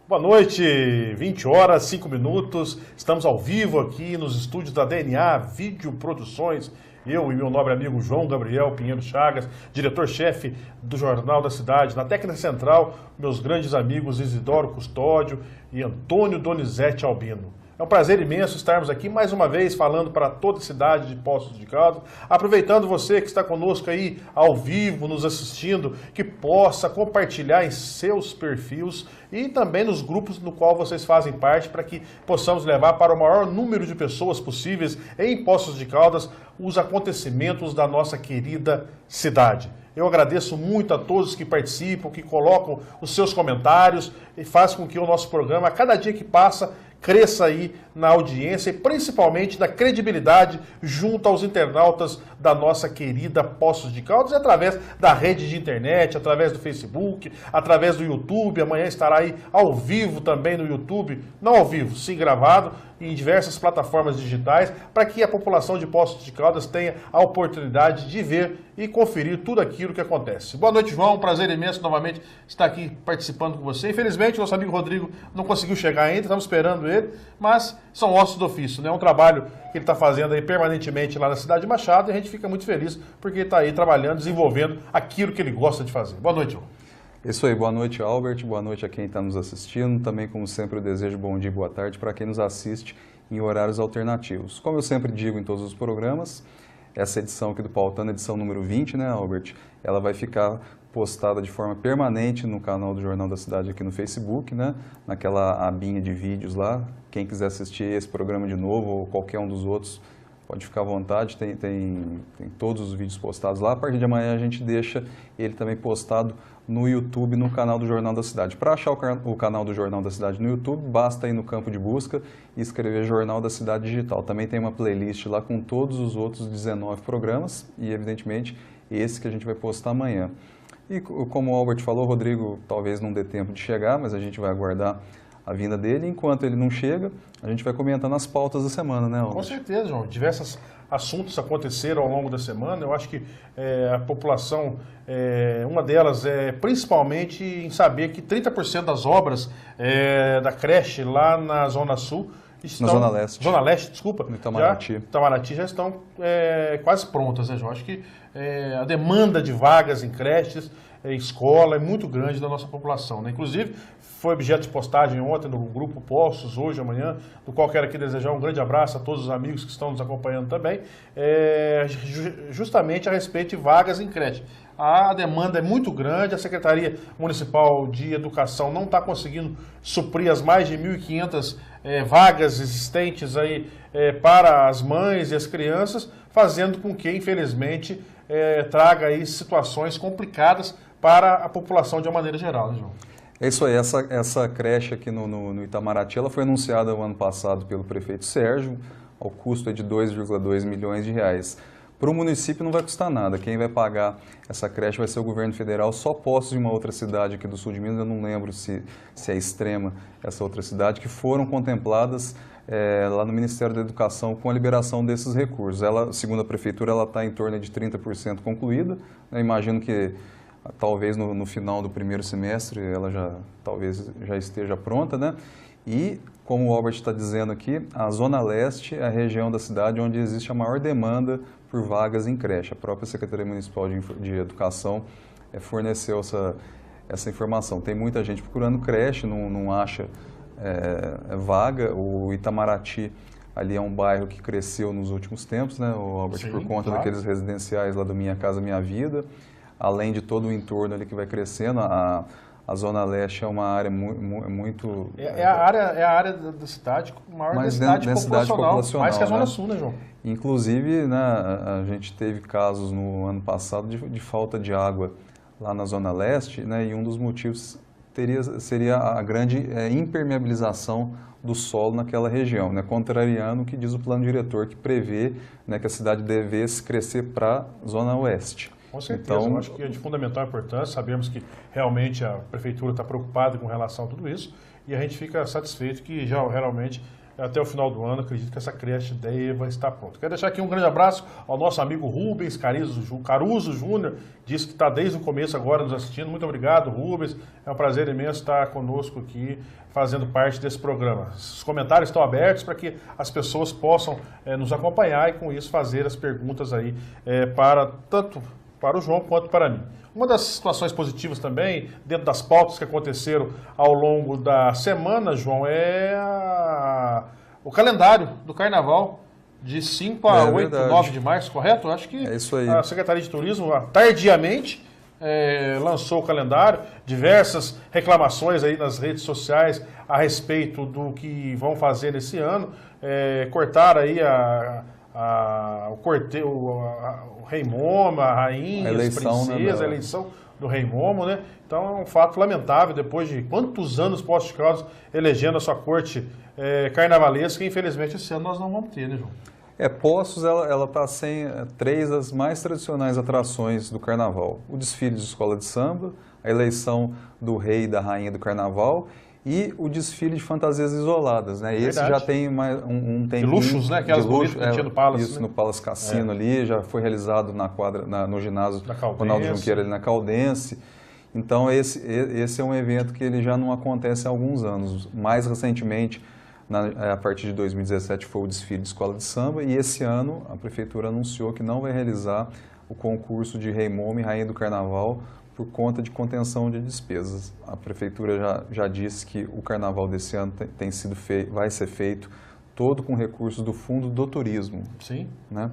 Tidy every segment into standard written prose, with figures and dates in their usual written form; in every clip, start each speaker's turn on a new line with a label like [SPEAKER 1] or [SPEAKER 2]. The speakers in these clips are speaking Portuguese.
[SPEAKER 1] Boa noite, 20 horas, 5 minutos, estamos ao vivo aqui nos estúdios da DNA Vídeo Produções, eu e meu nobre amigo João Gabriel Pinheiro Chagas, diretor-chefe do Jornal da Cidade, na técnica central, meus grandes amigos Isidoro Custódio e Antônio Donizete Albino. É um prazer imenso estarmos aqui mais uma vez falando para toda a cidade de Poços de Caldas, aproveitando você que está conosco aí ao vivo, nos assistindo, que possa compartilhar em seus perfis e também nos grupos no qual vocês fazem parte, para que possamos levar para o maior número de pessoas possíveis em Poços de Caldas os acontecimentos da nossa querida cidade. Eu agradeço muito a todos que participam, que colocam os seus comentários e faz com que o nosso programa, a cada dia que passa, cresça aí na audiência e principalmente na credibilidade junto aos internautas da nossa querida Poços de Caldas, através da rede de internet, através do Facebook, através do YouTube. Amanhã estará aí ao vivo também no YouTube, não ao vivo, sim gravado, em diversas plataformas digitais, para que a população de Poços de Caldas tenha a oportunidade de ver e conferir tudo aquilo que acontece. Boa noite, João, um prazer imenso novamente estar aqui participando com você. Infelizmente, nosso amigo Rodrigo não conseguiu chegar ainda, estamos esperando ele, mas são ossos do ofício, né? É um trabalho que ele está fazendo aí permanentemente lá na cidade de Machado e a gente fica muito feliz porque ele está aí trabalhando, desenvolvendo aquilo que ele gosta de fazer. Boa noite, João.
[SPEAKER 2] Isso aí, boa noite, Albert, boa noite a quem está nos assistindo. Também, como sempre, eu desejo bom dia e boa tarde para quem nos assiste em horários alternativos. Como eu sempre digo em todos os programas, essa edição aqui do Pautando, edição número 20, né, Albert? Ela vai ficar postada de forma permanente no canal do Jornal da Cidade aqui no Facebook, né? Naquela abinha de vídeos lá. Quem quiser assistir esse programa de novo ou qualquer um dos outros, pode ficar à vontade, tem todos os vídeos postados lá. A partir de amanhã a gente deixa ele também postado no YouTube, no canal do Jornal da Cidade. Para achar o canal do Jornal da Cidade no YouTube, basta ir no campo de busca e escrever Jornal da Cidade Digital. Também tem uma playlist lá com todos os outros 19 programas e, evidentemente, esse que a gente vai postar amanhã. E como o Albert falou, o Rodrigo talvez não dê tempo de chegar, mas a gente vai aguardar a vinda dele. Enquanto ele não chega, a gente vai comentando as pautas da semana, né, Albert?
[SPEAKER 1] Com certeza, João. Diversos assuntos aconteceram ao longo da semana. Eu acho que a população, uma delas é principalmente em saber que 30% das obras da creche lá na Zona Sul estão...
[SPEAKER 2] Na Zona Leste.
[SPEAKER 1] Zona Leste, desculpa.
[SPEAKER 2] No Itamaraty.
[SPEAKER 1] Itamaraty já estão quase prontas, né, João? Acho que a demanda de vagas em creches, escola, é muito grande da nossa população, né? Inclusive, foi objeto de postagem ontem no grupo Poços, hoje, amanhã, do qual quero aqui desejar um grande abraço a todos os amigos que estão nos acompanhando também, justamente a respeito de vagas em creche. A demanda é muito grande, a Secretaria Municipal de Educação não está conseguindo suprir as mais de 1.500 vagas existentes aí para as mães e as crianças, fazendo com que, infelizmente, traga aí situações complicadas para a população de uma maneira geral, né, João?
[SPEAKER 2] É isso aí, essa creche aqui no Itamaraty, ela foi anunciada o ano passado pelo prefeito Sérgio, ao custo de 2,2 milhões de reais. Para o município não vai custar nada, quem vai pagar essa creche vai ser o governo federal, só Poços de uma outra cidade aqui do sul de Minas, eu não lembro se é Extrema essa outra cidade, que foram contempladas lá no Ministério da Educação com a liberação desses recursos. Ela, segundo a prefeitura, ela está em torno de 30% concluída, né? Imagino que talvez no final do primeiro semestre ela talvez já esteja pronta, né? E, como o Albert está dizendo aqui, a Zona Leste é a região da cidade onde existe a maior demanda por vagas em creche. A própria Secretaria Municipal de Educação forneceu essa informação. Tem muita gente procurando creche, não acha vaga. O Itamaraty ali é um bairro que cresceu nos últimos tempos, né, o Albert? Sim, por conta daqueles residenciais lá do Minha Casa Minha Vida, além de todo o entorno ali que vai crescendo. A Zona Leste é uma área muito...
[SPEAKER 1] É a área da cidade com maior densidade populacional, mais que a Zona Sul, né, João?
[SPEAKER 2] Inclusive, né, a gente teve casos no ano passado de falta de água lá na Zona Leste, né, e um dos motivos seria a grande impermeabilização do solo naquela região, né? Contrariando o que diz o plano diretor, que prevê, né, que a cidade devesse crescer para a zona oeste.
[SPEAKER 1] Com certeza, então, eu acho que é de fundamental importância, sabemos que realmente a Prefeitura está preocupada com relação a tudo isso e a gente fica satisfeito que já realmente até o final do ano, acredito que essa creche deva estar pronta. Quero deixar aqui um grande abraço ao nosso amigo Rubens Caruso Júnior, disse que está desde o começo agora nos assistindo. Muito obrigado, Rubens. É um prazer imenso estar conosco aqui, fazendo parte desse programa. Os comentários estão abertos para que as pessoas possam nos acompanhar e com isso fazer as perguntas aí tanto para o João quanto para mim. Uma das situações positivas também, dentro das pautas que aconteceram ao longo da semana, João, o calendário do Carnaval de 5 a 8, 9 de março, correto? Acho que
[SPEAKER 2] é isso aí.
[SPEAKER 1] A Secretaria de Turismo, tardiamente, lançou o calendário, diversas reclamações aí nas redes sociais a respeito do que vão fazer nesse ano, cortaram aí o Rei Momo, a rainha, as princesas, a eleição do Rei Momo, né? Então é um fato lamentável, depois de quantos anos Poços de Caldas elegendo a sua corte carnavalesca, e infelizmente esse ano nós não vamos ter, né, João?
[SPEAKER 2] Poços, ela está sem três das mais tradicionais atrações do Carnaval. O desfile de escola de samba, a eleição do rei e da rainha do Carnaval e o desfile de fantasias isoladas, né? Esse já tem mais um tempinho.
[SPEAKER 1] De luxos, né? Aquelas bonitas que tinha no Palace.
[SPEAKER 2] Isso, né? No Palace Cassino ali, já foi realizado na quadra, no ginásio Ronaldo Junqueira ali na Caldense. Então esse é um evento que ele já não acontece há alguns anos. Mais recentemente, a partir de 2017, foi o desfile de escola de samba e esse ano a Prefeitura anunciou que não vai realizar o concurso de Rei Momo e Rainha do Carnaval por conta de contenção de despesas. A Prefeitura já disse que o Carnaval desse ano vai ser feito todo com recursos do Fundo do Turismo.
[SPEAKER 1] Sim.
[SPEAKER 2] Né?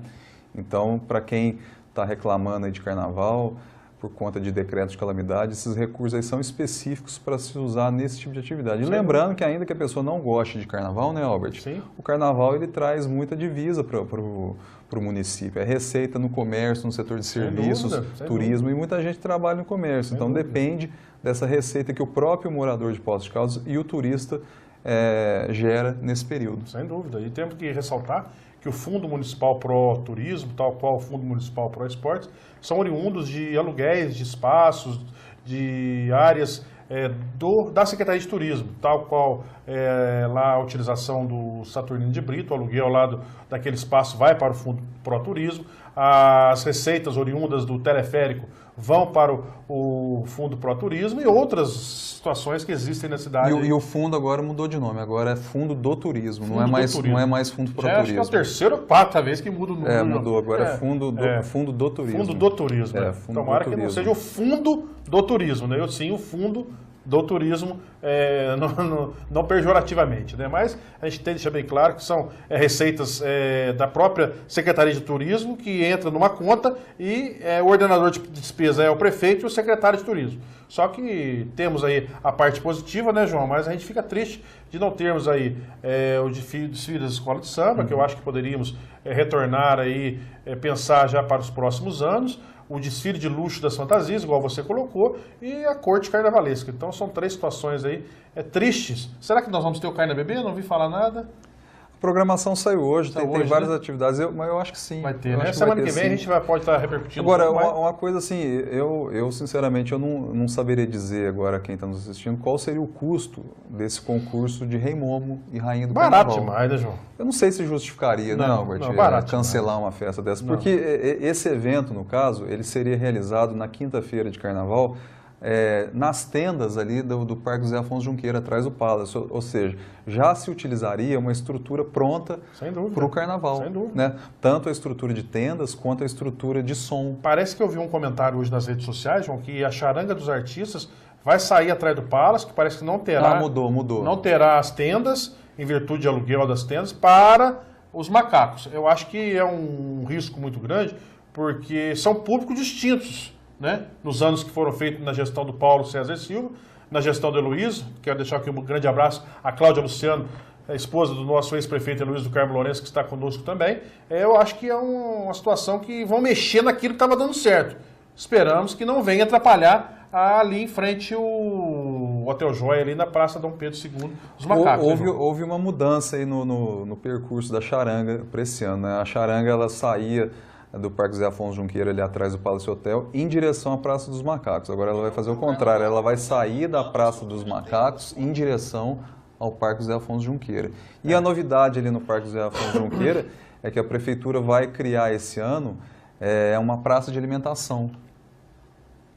[SPEAKER 2] Então, para quem está reclamando aí de Carnaval, por conta de decreto de calamidade, esses recursos aí são específicos para se usar nesse tipo de atividade. E lembrando que ainda que a pessoa não goste de Carnaval, né, Albert?
[SPEAKER 1] Sim.
[SPEAKER 2] O Carnaval ele traz muita divisa para o município. É receita no comércio, no setor de serviços, turismo, e muita gente trabalha no comércio. Então depende dessa receita que o próprio morador de Poços de Caldas e o turista gera nesse período.
[SPEAKER 1] Sem dúvida. E temos que ressaltar que o Fundo Municipal Pro Turismo, tal qual o Fundo Municipal Pro Esportes, são oriundos de aluguéis de espaços, de áreas da Secretaria de Turismo, tal qual lá a utilização do Saturnino de Brito, o aluguel lá daquele espaço vai para o Fundo Pro Turismo, as receitas oriundas do teleférico vão para o Fundo Pro Turismo e outras situações que existem na cidade.
[SPEAKER 2] E o fundo agora mudou de nome, agora é Fundo do Turismo, não é mais Fundo Pro Turismo.
[SPEAKER 1] Acho que é a terceira ou quarta vez que muda o nome.
[SPEAKER 2] Mudou, agora é Fundo do Turismo.
[SPEAKER 1] Fundo do Turismo. Tomara que não seja o Fundo do Turismo, né? Sim, o Fundo do Turismo, não pejorativamente, né? Mas a gente tem que deixar bem claro que são receitas da própria Secretaria de Turismo que entra numa conta e o ordenador de despesa é o prefeito e o secretário de Turismo. Só que temos aí a parte positiva, né, João? Mas a gente fica triste de não termos aí o desfile das escolas de samba, que eu acho que poderíamos retornar aí, pensar já para os próximos anos. O desfile de luxo das fantasias, igual você colocou, e a corte carnavalesca. Então são três situações aí tristes. Será que nós vamos ter o Carna Bebê? Não ouvi falar nada.
[SPEAKER 2] A programação saiu hoje, tem várias
[SPEAKER 1] né?
[SPEAKER 2] atividades, mas eu acho que sim.
[SPEAKER 1] Vai ter, né? Semana que vem a gente pode estar repercutindo.
[SPEAKER 2] Agora, uma coisa assim, eu sinceramente eu não saberia dizer agora quem está nos assistindo qual seria o custo desse concurso de Rei Momo e Rainha do Carnaval.
[SPEAKER 1] Barato demais, né, João?
[SPEAKER 2] Eu não sei se justificaria, né, Albert, cancelar uma festa dessa, porque esse evento, no caso, ele seria realizado na quinta-feira de Carnaval, nas tendas ali do Parque José Afonso Junqueira, atrás do Palace, ou seja, já se utilizaria uma estrutura pronta para o Carnaval.
[SPEAKER 1] Sem dúvida.
[SPEAKER 2] Né? Tanto a estrutura de tendas quanto a estrutura de som.
[SPEAKER 1] Parece que eu vi um comentário hoje nas redes sociais, João, que a charanga dos artistas vai sair atrás do Palace, que parece que não terá...
[SPEAKER 2] Mudou.
[SPEAKER 1] Não terá as tendas, em virtude de aluguel das tendas, para os macacos. Eu acho que é um risco muito grande, porque são públicos distintos. Né? Nos anos que foram feitos na gestão do Paulo César Silva, na gestão do Heloísio, quero deixar aqui um grande abraço à Cláudia Luciano, a esposa do nosso ex-prefeito Heloísio do Carmo Lourenço, que está conosco também. Eu acho que é uma situação que vão mexer naquilo que estava dando certo. Esperamos que não venha atrapalhar ali em frente o o Hotel Joia ali na Praça Dom Pedro II dos Macacos.
[SPEAKER 2] Houve uma mudança aí no percurso da charanga para esse ano, né? A charanga ela saía do Parque Zé Afonso Junqueira, ali atrás do Palace Hotel, em direção à Praça dos Macacos. Agora ela vai fazer o contrário, ela vai sair da Praça dos Macacos em direção ao Parque Zé Afonso Junqueira. E a novidade ali no Parque Zé Afonso Junqueira é que a Prefeitura vai criar esse ano uma praça de alimentação.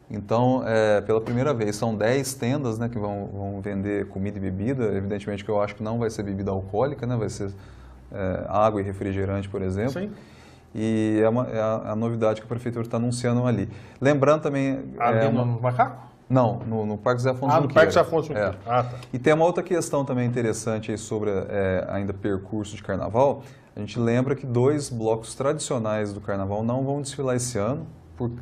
[SPEAKER 2] Então, pela primeira vez, são 10 tendas, né, que vão vender comida e bebida. Evidentemente que eu acho que não vai ser bebida alcoólica, né, vai ser água e refrigerante, por exemplo.
[SPEAKER 1] Sim.
[SPEAKER 2] E é a novidade que a Prefeitura está anunciando ali. Lembrando também...
[SPEAKER 1] Ali no Macaco?
[SPEAKER 2] Não, no Parque Zé Afonso Junqueira.
[SPEAKER 1] No Parque Zé Afonso Junqueira. Tá.
[SPEAKER 2] E tem uma outra questão também interessante aí sobre ainda percurso de carnaval. A gente lembra que 2 blocos tradicionais do carnaval não vão desfilar esse ano,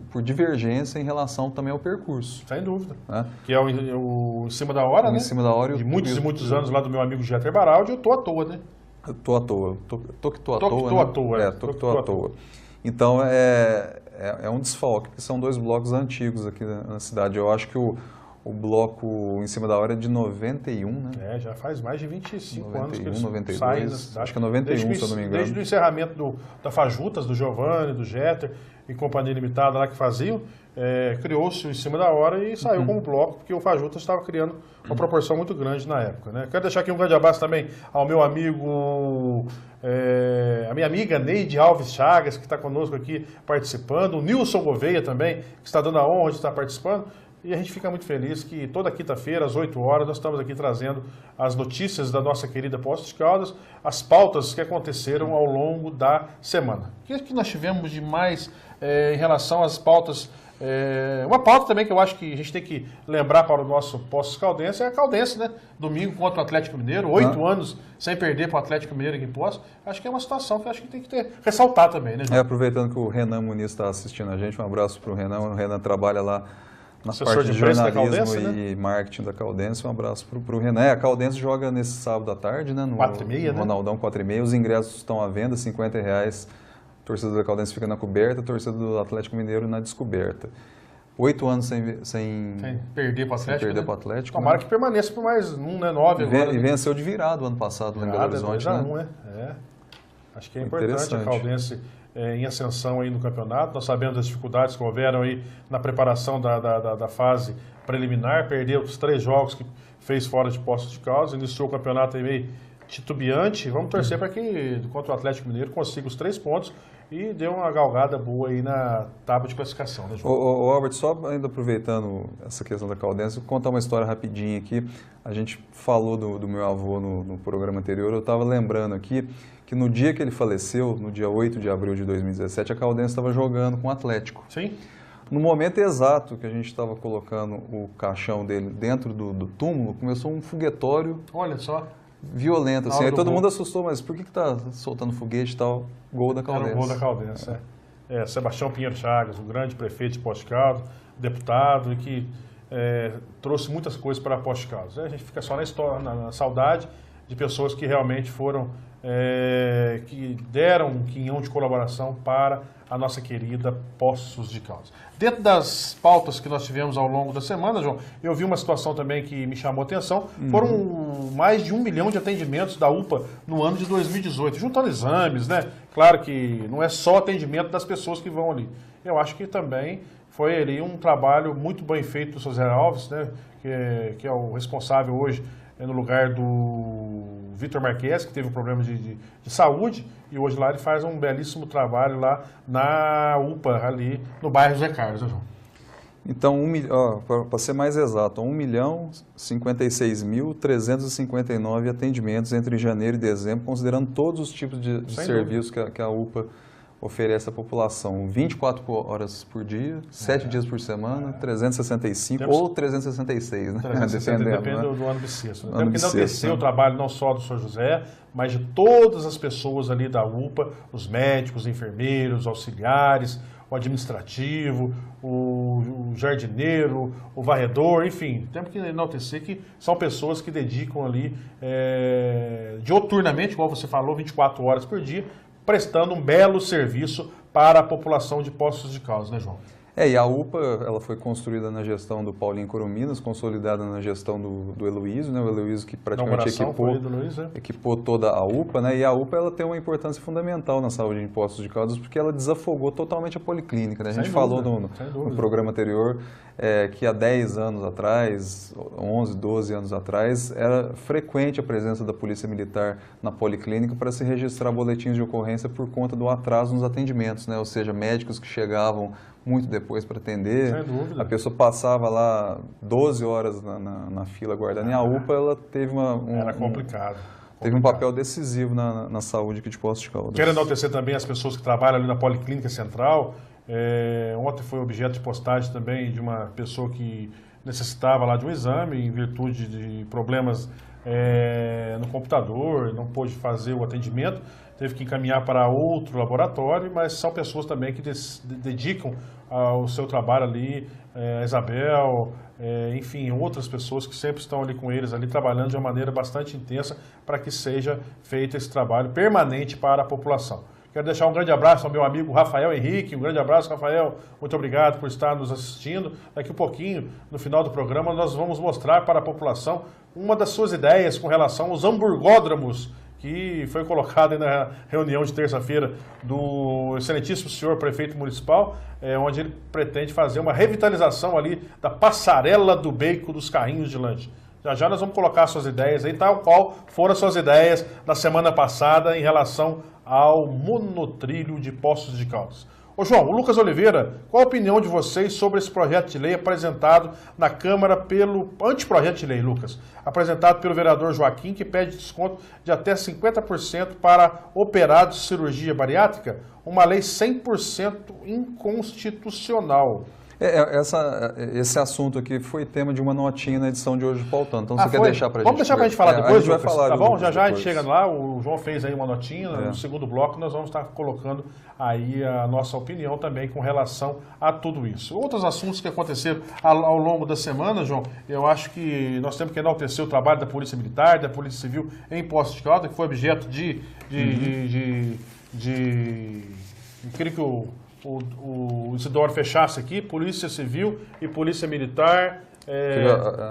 [SPEAKER 2] por divergência em relação também ao percurso.
[SPEAKER 1] Sem dúvida.
[SPEAKER 2] Né?
[SPEAKER 1] Que é o Em Cima da Hora, né?
[SPEAKER 2] Em Cima da Hora.
[SPEAKER 1] De muitos e muitos anos lá do meu amigo Jeter Baraldi, eu tô à toa, né?
[SPEAKER 2] Eu tô à toa. Tô que tô à toa. Então, é um desfalque, porque são 2 blocos antigos aqui na cidade. Eu acho que o bloco Em Cima da Hora é de 91, né?
[SPEAKER 1] Já faz mais de 25 anos que eles
[SPEAKER 2] 92,
[SPEAKER 1] saem da cidade.
[SPEAKER 2] Acho que é 91, se eu não me engano.
[SPEAKER 1] Desde o encerramento da Fajutas, do Giovanni, do Jeter e Companhia Limitada lá que faziam, criou-se o Em Cima da Hora e saiu como bloco, porque o Fajutas estava criando uma proporção muito grande na época, né? Quero deixar aqui um grande abraço também ao meu amigo, a minha amiga Neide Alves Chagas, que está conosco aqui participando, o Nilson Gouveia também, que está dando a honra de estar participando. E a gente fica muito feliz que toda quinta-feira, às 8 horas, nós estamos aqui trazendo as notícias da nossa querida Poços de Caldas, as pautas que aconteceram ao longo da semana. O que nós tivemos de mais em relação às pautas? Uma pauta também que eu acho que a gente tem que lembrar para o nosso Poços Caldense é a Caldense, né? Domingo contra o Atlético Mineiro, 8 anos sem perder para o Atlético Mineiro aqui em Poços. Acho que é uma situação que acho que tem que ressaltar também, né, João?
[SPEAKER 2] Aproveitando que o Renan Muniz está assistindo a gente, um abraço para o Renan. O Renan trabalha lá na
[SPEAKER 1] assessor
[SPEAKER 2] parte de jornalismo
[SPEAKER 1] Caldense,
[SPEAKER 2] e marketing da Caldense. Um abraço para o Renan. A Caldense joga nesse sábado à tarde, né? No
[SPEAKER 1] 4h30, né?
[SPEAKER 2] Ronaldão 4h30. Os ingressos estão à venda, R$50. A torcida da Caldense fica na coberta, a torcida do Atlético Mineiro na descoberta. 8 anos sem
[SPEAKER 1] perder para o
[SPEAKER 2] Atlético.
[SPEAKER 1] Tomara que permaneça por mais 9 agora.
[SPEAKER 2] E venceu de virado ano passado lá em Belo Horizonte, né?
[SPEAKER 1] Acho que é importante a Caldense em ascensão aí no campeonato. Nós sabemos das dificuldades que houveram aí na preparação da fase preliminar, perdeu os 3 jogos que fez fora de Poços de Caldas, iniciou o campeonato aí meio titubeante. Vamos torcer para que, contra o Atlético Mineiro, consiga os 3 pontos e dê uma galgada boa aí na tábua de classificação, né, João?
[SPEAKER 2] Ô Albert, só ainda aproveitando essa questão da Caldense, vou contar uma história rapidinha aqui. A gente falou do meu avô no programa anterior, eu estava lembrando aqui que no dia que ele faleceu, no dia 8 de abril de 2017, a Caldense estava jogando com o Atlético.
[SPEAKER 1] Sim.
[SPEAKER 2] No momento exato que a gente estava colocando o caixão dele dentro do túmulo, começou um foguetório.
[SPEAKER 1] Olha só.
[SPEAKER 2] Violento, assim. Aí todo mundo assustou, mas por que está soltando foguete e tal? Gol da Caldense.
[SPEAKER 1] Era o gol da Caldense, Sebastião Pinheiro Chagas, o grande prefeito de Poços de Caldas, deputado, e que trouxe muitas coisas para Poços de Caldas. A gente fica só na história, na saudade de pessoas que realmente foram, que deram um quinhão de colaboração para a nossa querida Poços de Caldas. Dentro das pautas que nós tivemos ao longo da semana, João, eu vi uma situação também que me chamou a atenção. Foram mais de 1 milhão de atendimentos da UPA no ano de 2018, juntando exames, né? Claro que não é só atendimento das pessoas que vão ali. Eu acho que também foi ali um trabalho muito bem feito do José Alves, né? Que é o responsável hoje no lugar do Vitor Marques, que teve um problema de saúde, e hoje lá ele faz um belíssimo trabalho lá na UPA, ali no bairro José Carlos, né, João?
[SPEAKER 2] Então, para ser mais exato, 1.056.359 atendimentos entre janeiro e dezembro, considerando todos os tipos de serviços que a UPA oferece à população. 24 horas por dia, 7 dias por semana, 365 ou 366, né?
[SPEAKER 1] 360, depende do ano bissexto. Temos que enaltecer o trabalho não só do Sr. José, mas de todas as pessoas ali da UPA, os médicos, os enfermeiros, os auxiliares, o administrativo, o jardineiro, o varredor, enfim. Temos que enaltecer que são pessoas que dedicam ali dioturnamente, igual você falou, 24 horas por dia, prestando um belo serviço para a população de Poços de Caldas, né, João?
[SPEAKER 2] E a UPA, ela foi construída na gestão do Paulinho Corominas, consolidada na gestão do Heloísio, né? O Heloísio que praticamente equipou toda a UPA, né? E a UPA, ela tem uma importância fundamental na saúde de Poços de Caldas, porque ela desafogou totalmente a policlínica, né? A gente falou no programa anterior que há 10 anos atrás, 11, 12 anos atrás, era frequente a presença da Polícia Militar na policlínica para se registrar boletins de ocorrência por conta do atraso nos atendimentos, né? Ou seja, médicos que chegavam muito depois para atender, a pessoa passava lá 12 horas na fila aguardando, e a UPA ela teve
[SPEAKER 1] era complicado.
[SPEAKER 2] Teve um papel decisivo na saúde aqui de Poços de Caldas.
[SPEAKER 1] Quero enaltecer também as pessoas que trabalham ali na Policlínica Central. Ontem foi objeto de postagem também de uma pessoa que necessitava lá de um exame em virtude de problemas no computador, não pôde fazer o atendimento, teve que encaminhar para outro laboratório, mas são pessoas também que dedicam ao seu trabalho ali, Isabel, enfim, outras pessoas que sempre estão ali com eles, ali trabalhando de uma maneira bastante intensa para que seja feito esse trabalho permanente para a população. Quero deixar um grande abraço ao meu amigo Rafael Henrique, um grande abraço, Rafael, muito obrigado por estar nos assistindo. Daqui um pouquinho, no final do programa, nós vamos mostrar para a população uma das suas ideias com relação aos hamburgódromos, que foi colocado na reunião de terça-feira do excelentíssimo senhor prefeito municipal, onde ele pretende fazer uma revitalização ali da passarela do bacon dos carrinhos de lanche. Já nós vamos colocar suas ideias aí, tal qual foram as suas ideias na semana passada em relação ao monotrilho de Poços de Caldas. Ô João, o Lucas Oliveira, qual a opinião de vocês sobre esse projeto de lei apresentado na Câmara pelo... Anteprojeto de lei, Lucas, apresentado pelo vereador Joaquim, que pede desconto de até 50% para operados de cirurgia bariátrica, uma lei 100% inconstitucional.
[SPEAKER 2] Esse assunto aqui foi tema de uma notinha na edição de hoje do Pautando. Então você quer deixar para a gente?
[SPEAKER 1] Vamos deixar para a gente falar depois,
[SPEAKER 2] a gente vai falar
[SPEAKER 1] tá bom? Já a gente chega lá, o João fez aí uma notinha, no segundo bloco nós vamos estar colocando aí a nossa opinião também com relação a tudo isso. Outros assuntos que aconteceram ao longo da semana, João, eu acho que nós temos que enaltecer o trabalho da Polícia Militar, da Polícia Civil em Poços de Caldas, que foi objeto eu queria que o Isidoro fechasse aqui, Polícia Civil e Polícia Militar.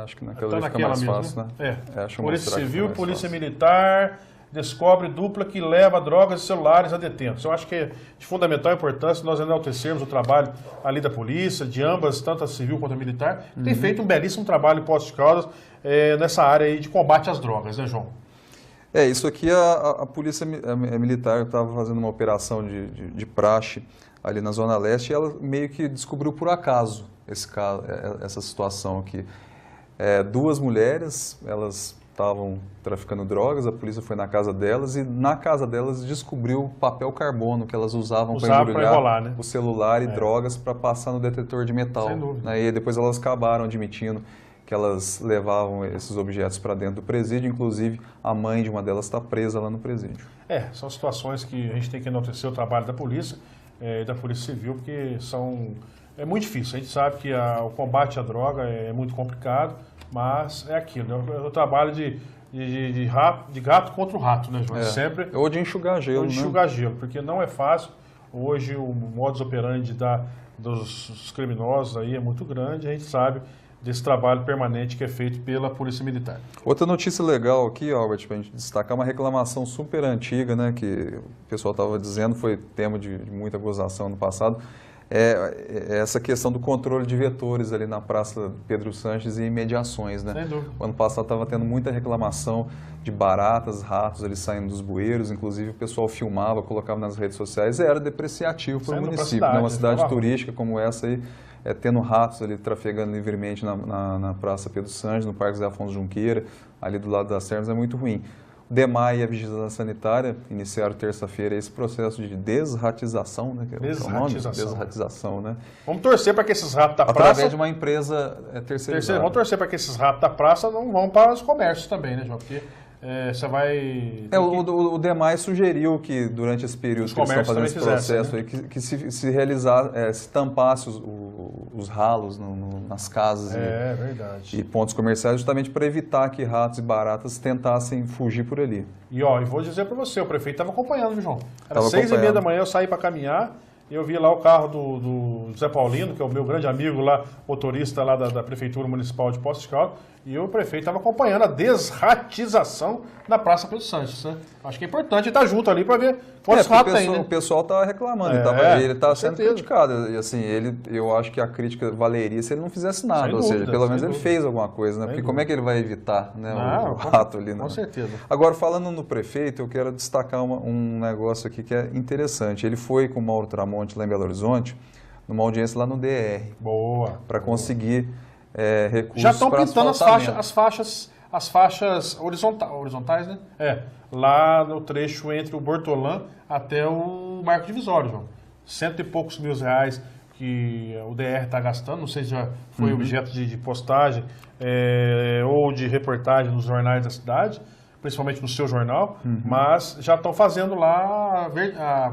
[SPEAKER 2] Acho que naquela fica mais fácil, né?
[SPEAKER 1] Polícia Civil, Polícia Militar descobre dupla que leva drogas e celulares a detentos. Eu acho que é de fundamental importância nós enaltecermos o trabalho ali da polícia, de ambas, tanto a civil quanto a militar, que tem feito um belíssimo trabalho em Poços de Caldas nessa área aí de combate às drogas, né, João?
[SPEAKER 2] Isso aqui a Polícia Militar estava fazendo uma operação de praxe ali na Zona Leste, e ela meio que descobriu por acaso essa situação aqui. 2 mulheres, elas estavam traficando drogas, a polícia foi na casa delas, e na casa delas descobriu papel carbono que elas usavam para embrulhar o celular e drogas para passar no detetor de metal.
[SPEAKER 1] Sem dúvida.
[SPEAKER 2] E depois elas acabaram admitindo que elas levavam esses objetos para dentro do presídio, inclusive a mãe de uma delas está presa lá no presídio.
[SPEAKER 1] São situações que a gente tem que enaltecer o trabalho da polícia, e da Polícia Civil, porque é muito difícil. A gente sabe que o combate à droga é muito complicado, mas é aquilo, é o trabalho de gato contra o rato, né, João? Sempre,
[SPEAKER 2] ou de enxugar gelo,
[SPEAKER 1] ou de enxugar gelo, porque não é fácil. Hoje o modus operandi dos criminosos aí é muito grande, a gente sabe desse trabalho permanente que é feito pela Polícia Militar.
[SPEAKER 2] Outra notícia legal aqui, Albert, para a gente destacar, uma reclamação super antiga, né, que o pessoal estava dizendo, foi tema de muita gozação no passado, essa questão do controle de vetores ali na Praça Pedro Sanches e imediações, né?
[SPEAKER 1] Sem dúvida.
[SPEAKER 2] O ano passado estava tendo muita reclamação de baratas, ratos ali saindo dos bueiros, inclusive o pessoal filmava, colocava nas redes sociais, era depreciativo para o município, né? Uma cidade turística como essa aí, tendo ratos ali trafegando livremente na Praça Pedro Sanches, no Parque Zé Afonso Junqueira, ali do lado das Termas, é muito ruim. O DEMAI e a Vigilância Sanitária iniciaram terça-feira esse processo de desratização, né? Desratização, né?
[SPEAKER 1] Vamos torcer para que esses ratos da praça...
[SPEAKER 2] Através de uma empresa terceirizada.
[SPEAKER 1] Vamos torcer para que esses ratos da praça não vão para os comércios também, né, João? Porque você vai...
[SPEAKER 2] O DEMAI sugeriu que durante esse período que eles estão fazendo esse processo, né? que se realizar, se tampasse os ralos nas casas
[SPEAKER 1] verdade.
[SPEAKER 2] E pontos comerciais, justamente para evitar que ratos e baratas tentassem fugir por ali.
[SPEAKER 1] E vou dizer para você, o prefeito estava acompanhando, viu, João? Era 6h30 da manhã, eu saí para caminhar, eu vi lá o carro do Zé Paulino, que é o meu grande amigo lá, motorista lá da Prefeitura Municipal de Poços de Caldas, e o prefeito estava acompanhando a desratização na Praça Pedro Sanches, né? Acho que é importante estar junto ali para ver quantos ratos tem, né?
[SPEAKER 2] O pessoal estava reclamando, ele estava sendo criticado. E assim, eu acho que a crítica valeria se ele não fizesse nada,
[SPEAKER 1] Sem
[SPEAKER 2] ou
[SPEAKER 1] dúvida,
[SPEAKER 2] seja, pelo menos
[SPEAKER 1] sem
[SPEAKER 2] ele
[SPEAKER 1] dúvida.
[SPEAKER 2] fez alguma coisa, né? Porque como é que ele vai evitar, né, o rato ali?
[SPEAKER 1] Com certeza.
[SPEAKER 2] Agora, falando no prefeito, eu quero destacar um negócio aqui que é interessante. Ele foi com o Mauro Tramonte lá em Belo Horizonte, numa audiência lá no DR.
[SPEAKER 1] Boa.
[SPEAKER 2] Para conseguir recursos.
[SPEAKER 1] Já estão pintando as faixas horizontais, né? Lá no trecho entre o Bortolã até o Marco Divisório, João. Cento e poucos mil reais que o DR está gastando, não sei se já foi objeto de postagem ou de reportagem nos jornais da cidade, principalmente no seu jornal, mas já estão fazendo lá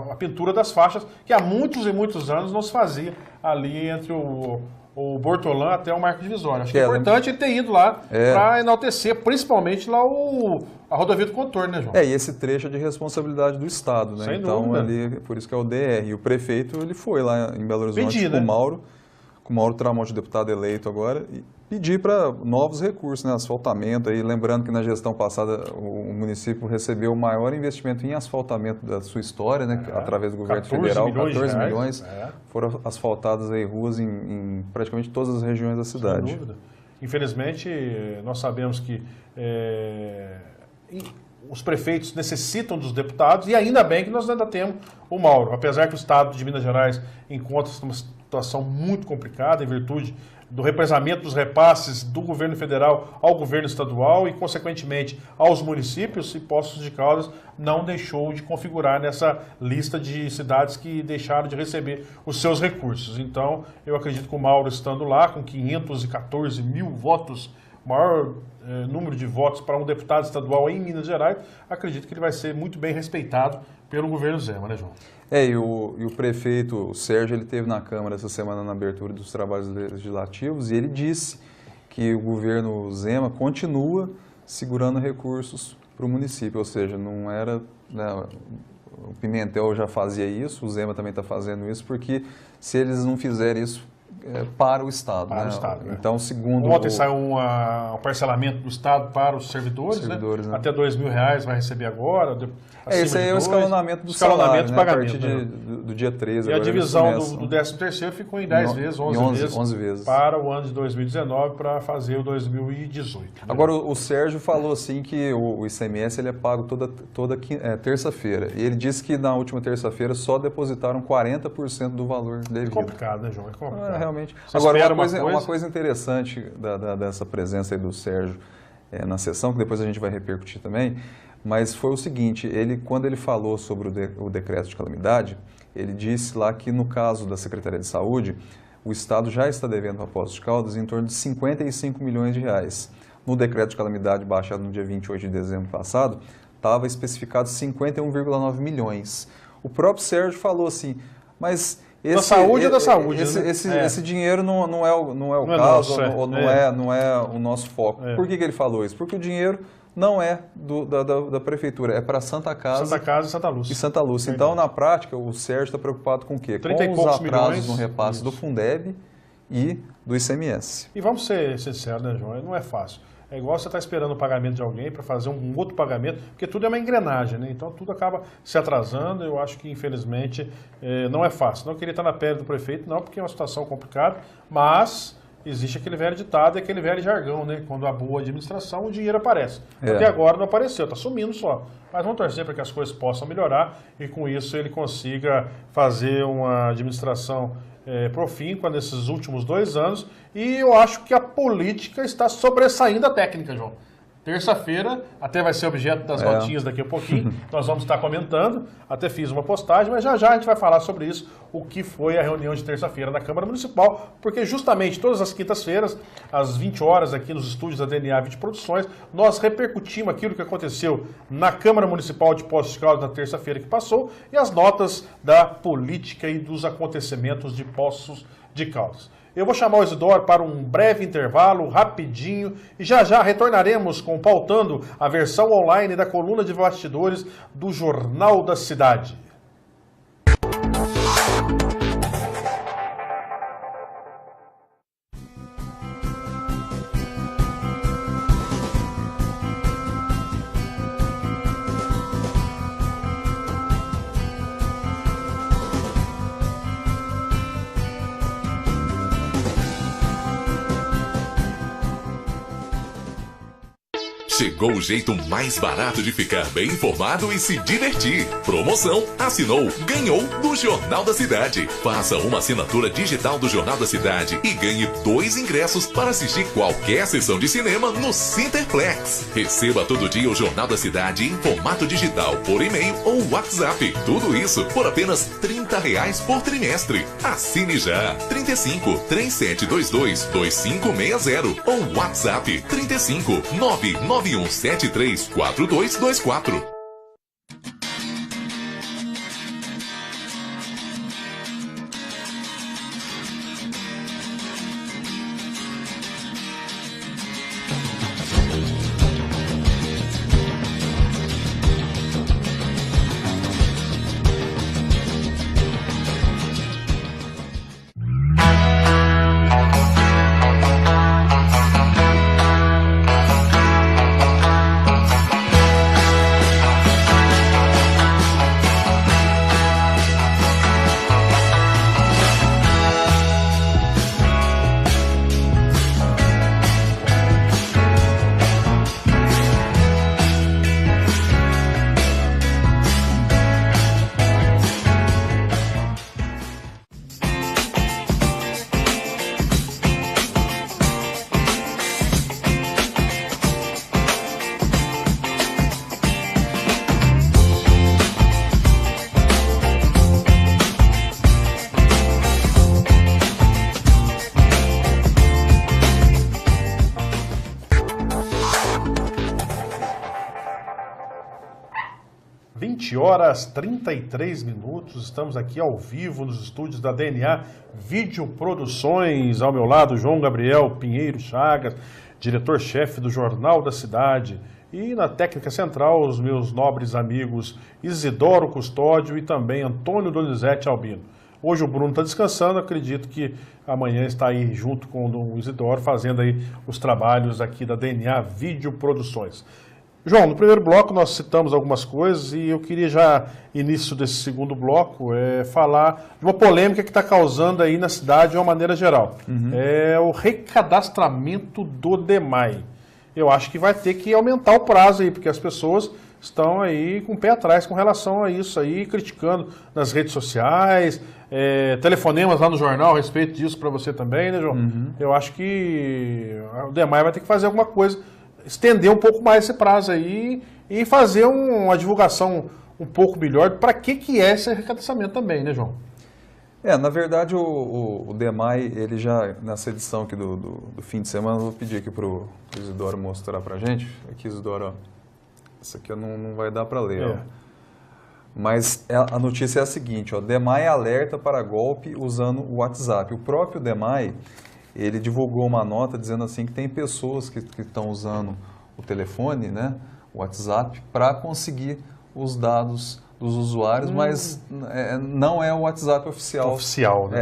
[SPEAKER 1] a pintura das faixas, que há muitos e muitos anos não se fazia ali entre o Bortolã até o Marco Divisório. Acho que é importante ele ter ido lá para enaltecer, principalmente lá a rodovia do contorno, né, João?
[SPEAKER 2] E esse trecho é de responsabilidade do Estado, né?
[SPEAKER 1] Sem
[SPEAKER 2] então,
[SPEAKER 1] dúvida.
[SPEAKER 2] ali, por isso que é o DR. E o prefeito, ele foi lá em Belo Horizonte
[SPEAKER 1] Pedir,
[SPEAKER 2] com
[SPEAKER 1] né?
[SPEAKER 2] o Mauro Tramonte, deputado eleito agora, e pedir para novos recursos, né? Asfaltamento. Aí, lembrando que na gestão passada o município recebeu o maior investimento em asfaltamento da sua história, né? Através do governo federal, 14 milhões. Foram asfaltadas aí ruas em praticamente todas as regiões da cidade.
[SPEAKER 1] Sem dúvida. Infelizmente, nós sabemos que os prefeitos necessitam dos deputados e ainda bem que nós ainda temos o Mauro. Apesar que o estado de Minas Gerais encontra-se numa situação muito complicada em virtude do represamento dos repasses do governo federal ao governo estadual e, consequentemente, aos municípios, e Poços de Caldas não deixou de configurar nessa lista de cidades que deixaram de receber os seus recursos. Então, eu acredito que o Mauro estando lá com 514 mil votos, maior número de votos para um deputado estadual em Minas Gerais, acredito que ele vai ser muito bem respeitado pelo governo Zema, né, João?
[SPEAKER 2] E o prefeito, o Sérgio, ele esteve na Câmara essa semana na abertura dos trabalhos legislativos e ele disse que o governo Zema continua segurando recursos para o município, ou seja, não era... Né, o Pimentel já fazia isso, o Zema também está fazendo isso, porque se eles não fizerem isso, para o Estado.
[SPEAKER 1] Para o Estado, né?
[SPEAKER 2] Então, segundo...
[SPEAKER 1] Ontem saiu um parcelamento do Estado para os servidores, né? Até R$2.000 vai receber agora.
[SPEAKER 2] Esse aí é o escalonamento do salário, né? A partir do dia 13.
[SPEAKER 1] E a divisão do 13º ficou em 10 vezes, 11 vezes, para o ano de 2019, para fazer o 2018. Né?
[SPEAKER 2] Agora, o Sérgio falou assim que o ICMS ele é pago toda terça-feira. E ele disse que na última terça-feira só depositaram 40% do valor devido.
[SPEAKER 1] É complicado, né, João? É complicado.
[SPEAKER 2] Realmente. Agora, uma coisa interessante dessa presença aí do Sérgio na sessão, que depois a gente vai repercutir também, mas foi o seguinte, quando ele falou sobre o decreto de calamidade, ele disse lá que no caso da Secretaria de Saúde, o Estado já está devendo a Poços de Caldas em torno de 55 milhões de reais. No decreto de calamidade baixado no dia 28 de dezembro passado, estava especificado 51,9 milhões. O próprio Sérgio falou assim, mas...
[SPEAKER 1] Da saúde é da saúde.
[SPEAKER 2] Esse dinheiro não é o caso, ou não é o nosso foco. Por que ele falou isso? Porque o dinheiro não é da prefeitura, é para Santa Casa
[SPEAKER 1] e Santa Lúcia.
[SPEAKER 2] Então, na prática, o Sérgio está preocupado com o quê? Com os atrasos no repasse do Fundeb e do ICMS.
[SPEAKER 1] E vamos ser sinceros, né, João? Não é fácil. É igual você estar esperando o pagamento de alguém para fazer um outro pagamento, porque tudo é uma engrenagem, né? Então tudo acaba se atrasando. Eu acho que, infelizmente, não é fácil. Não queria estar na pele do prefeito, não, porque é uma situação complicada, mas existe aquele velho ditado e aquele velho jargão, né? Quando há boa administração, o dinheiro aparece. Até agora não apareceu, está sumindo só. Mas vamos torcer para que as coisas possam melhorar e, com isso, ele consiga fazer uma administração profícua nesses últimos 2 anos, e eu acho que a política está sobressaindo a técnica, João. Terça-feira, até vai ser objeto das notinhas daqui a pouquinho, nós vamos estar comentando, até fiz uma postagem, mas já a gente vai falar sobre isso, o que foi a reunião de terça-feira na Câmara Municipal, porque justamente todas as quintas-feiras, às 20 horas aqui nos estúdios da DNA Vídeo Produções, nós repercutimos aquilo que aconteceu na Câmara Municipal de Poços de Caldas na terça-feira que passou e as notas da política e dos acontecimentos de Poços de Caldas. Eu vou chamar o Isidoro para um breve intervalo, rapidinho, e já retornaremos pautando a versão online da coluna de bastidores do Jornal da Cidade.
[SPEAKER 3] Chegou o jeito mais barato de ficar bem informado e se divertir. Promoção assinou, ganhou do Jornal da Cidade. Faça uma assinatura digital do Jornal da Cidade e ganhe 2 ingressos para assistir qualquer sessão de cinema no Cinterplex. Receba todo dia o Jornal da Cidade em formato digital por e-mail ou WhatsApp. Tudo isso por apenas R$30 por trimestre. Assine já. 35 3722 2560 ou WhatsApp 35 99173 4224.
[SPEAKER 1] Horas 33 minutos, estamos aqui ao vivo nos estúdios da DNA Vídeo Produções, ao meu lado João Gabriel Pinheiro Chagas, diretor-chefe do Jornal da Cidade, e na técnica central os meus nobres amigos Isidoro Custódio e também Antônio Donizete Albino. Hoje o Bruno está descansando, acredito que amanhã está aí junto com o Isidoro fazendo aí os trabalhos aqui da DNA Vídeo Produções. João, no primeiro bloco nós citamos algumas coisas e eu queria já, início desse segundo bloco, falar de uma polêmica que está causando aí na cidade de uma maneira geral. É o recadastramento do DEMAI. Eu acho que vai ter que aumentar o prazo aí, porque as pessoas estão aí com o pé atrás com relação a isso aí, criticando nas redes sociais, telefonemas lá no jornal a respeito disso para você também, né, João? Eu acho que o DEMAI vai ter que fazer alguma coisa, estender um pouco mais esse prazo aí e fazer uma divulgação um pouco melhor para que é esse arrecadamento também, né, João?
[SPEAKER 2] Na verdade, o DEMAI, ele já, nessa edição aqui do fim de semana, eu vou pedir aqui para o Isidoro mostrar para a gente. Aqui, Isidoro, ó, essa aqui não vai dar para ler, ó. Mas a notícia é a seguinte, ó, DEMAI alerta para golpe usando o WhatsApp. O próprio DEMAI, ele divulgou uma nota dizendo assim que tem pessoas que estão usando o telefone, né, o WhatsApp, para conseguir os dados dos usuários, mas não é o WhatsApp oficial, né?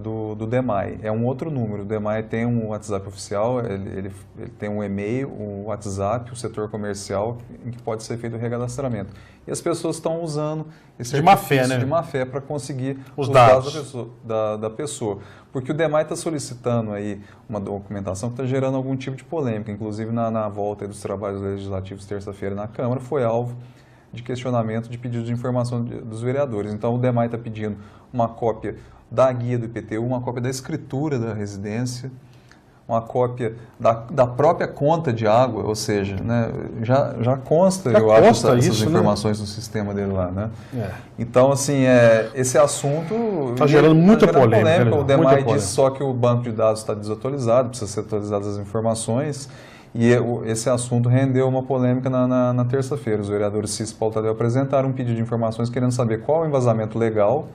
[SPEAKER 2] do DEMAI. É um outro número. O DEMAI tem um WhatsApp oficial, ele tem um e-mail, um WhatsApp, o setor comercial, em que pode ser feito o recadastramento. E as pessoas estão usando esse
[SPEAKER 1] de má fé, né?
[SPEAKER 2] De má fé para conseguir
[SPEAKER 1] os dados
[SPEAKER 2] da pessoa. Porque o DEMAI está solicitando aí uma documentação que está gerando algum tipo de polêmica, inclusive na volta dos trabalhos legislativos terça-feira na Câmara, foi alvo de questionamento de pedido de informação dos vereadores. Então o DEMAI está pedindo uma cópia da guia do IPTU, uma cópia da escritura da residência, uma cópia da própria conta de água, ou seja, né, já consta, eu acho, essas informações, né, no sistema dele lá, né? Então, assim, esse assunto
[SPEAKER 1] está gerando muita polêmica.
[SPEAKER 2] O DEMAI diz só que o banco de dados está desatualizado, precisa ser atualizadas as informações, e esse assunto rendeu uma polêmica na terça-feira. Os vereadores Cis e Paulo Tadeu apresentaram um pedido de informações querendo saber qual é o embasamento legal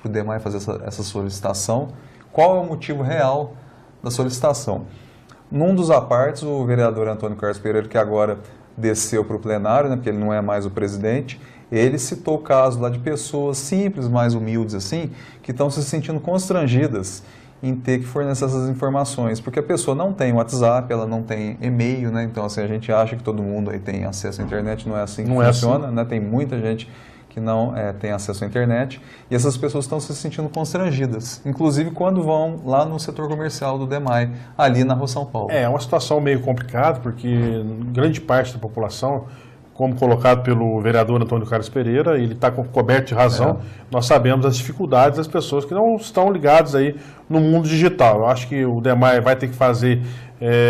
[SPEAKER 2] para o DEMAI fazer essa solicitação, qual é o motivo real da solicitação. Num dos apartes, o vereador Antônio Carlos Pereira, que agora desceu para o plenário, né, porque ele não é mais o presidente, ele citou o caso lá de pessoas simples, mais humildes assim, que estão se sentindo constrangidas em ter que fornecer essas informações, porque a pessoa não tem WhatsApp, ela não tem e-mail, né? Então assim, a gente acha que todo mundo aí tem acesso à internet, não é assim que funciona, né? Tem muita gente que não têm acesso à internet, e essas pessoas estão se sentindo constrangidas, inclusive quando vão lá no setor comercial do DEMAI, ali na Rua São Paulo.
[SPEAKER 1] É uma situação meio complicada, porque grande parte da população, como colocado pelo vereador Antônio Carlos Pereira, ele está coberto de razão. Nós sabemos as dificuldades das pessoas que não estão ligadas aí no mundo digital. Eu acho que o DEMAI vai ter que fazer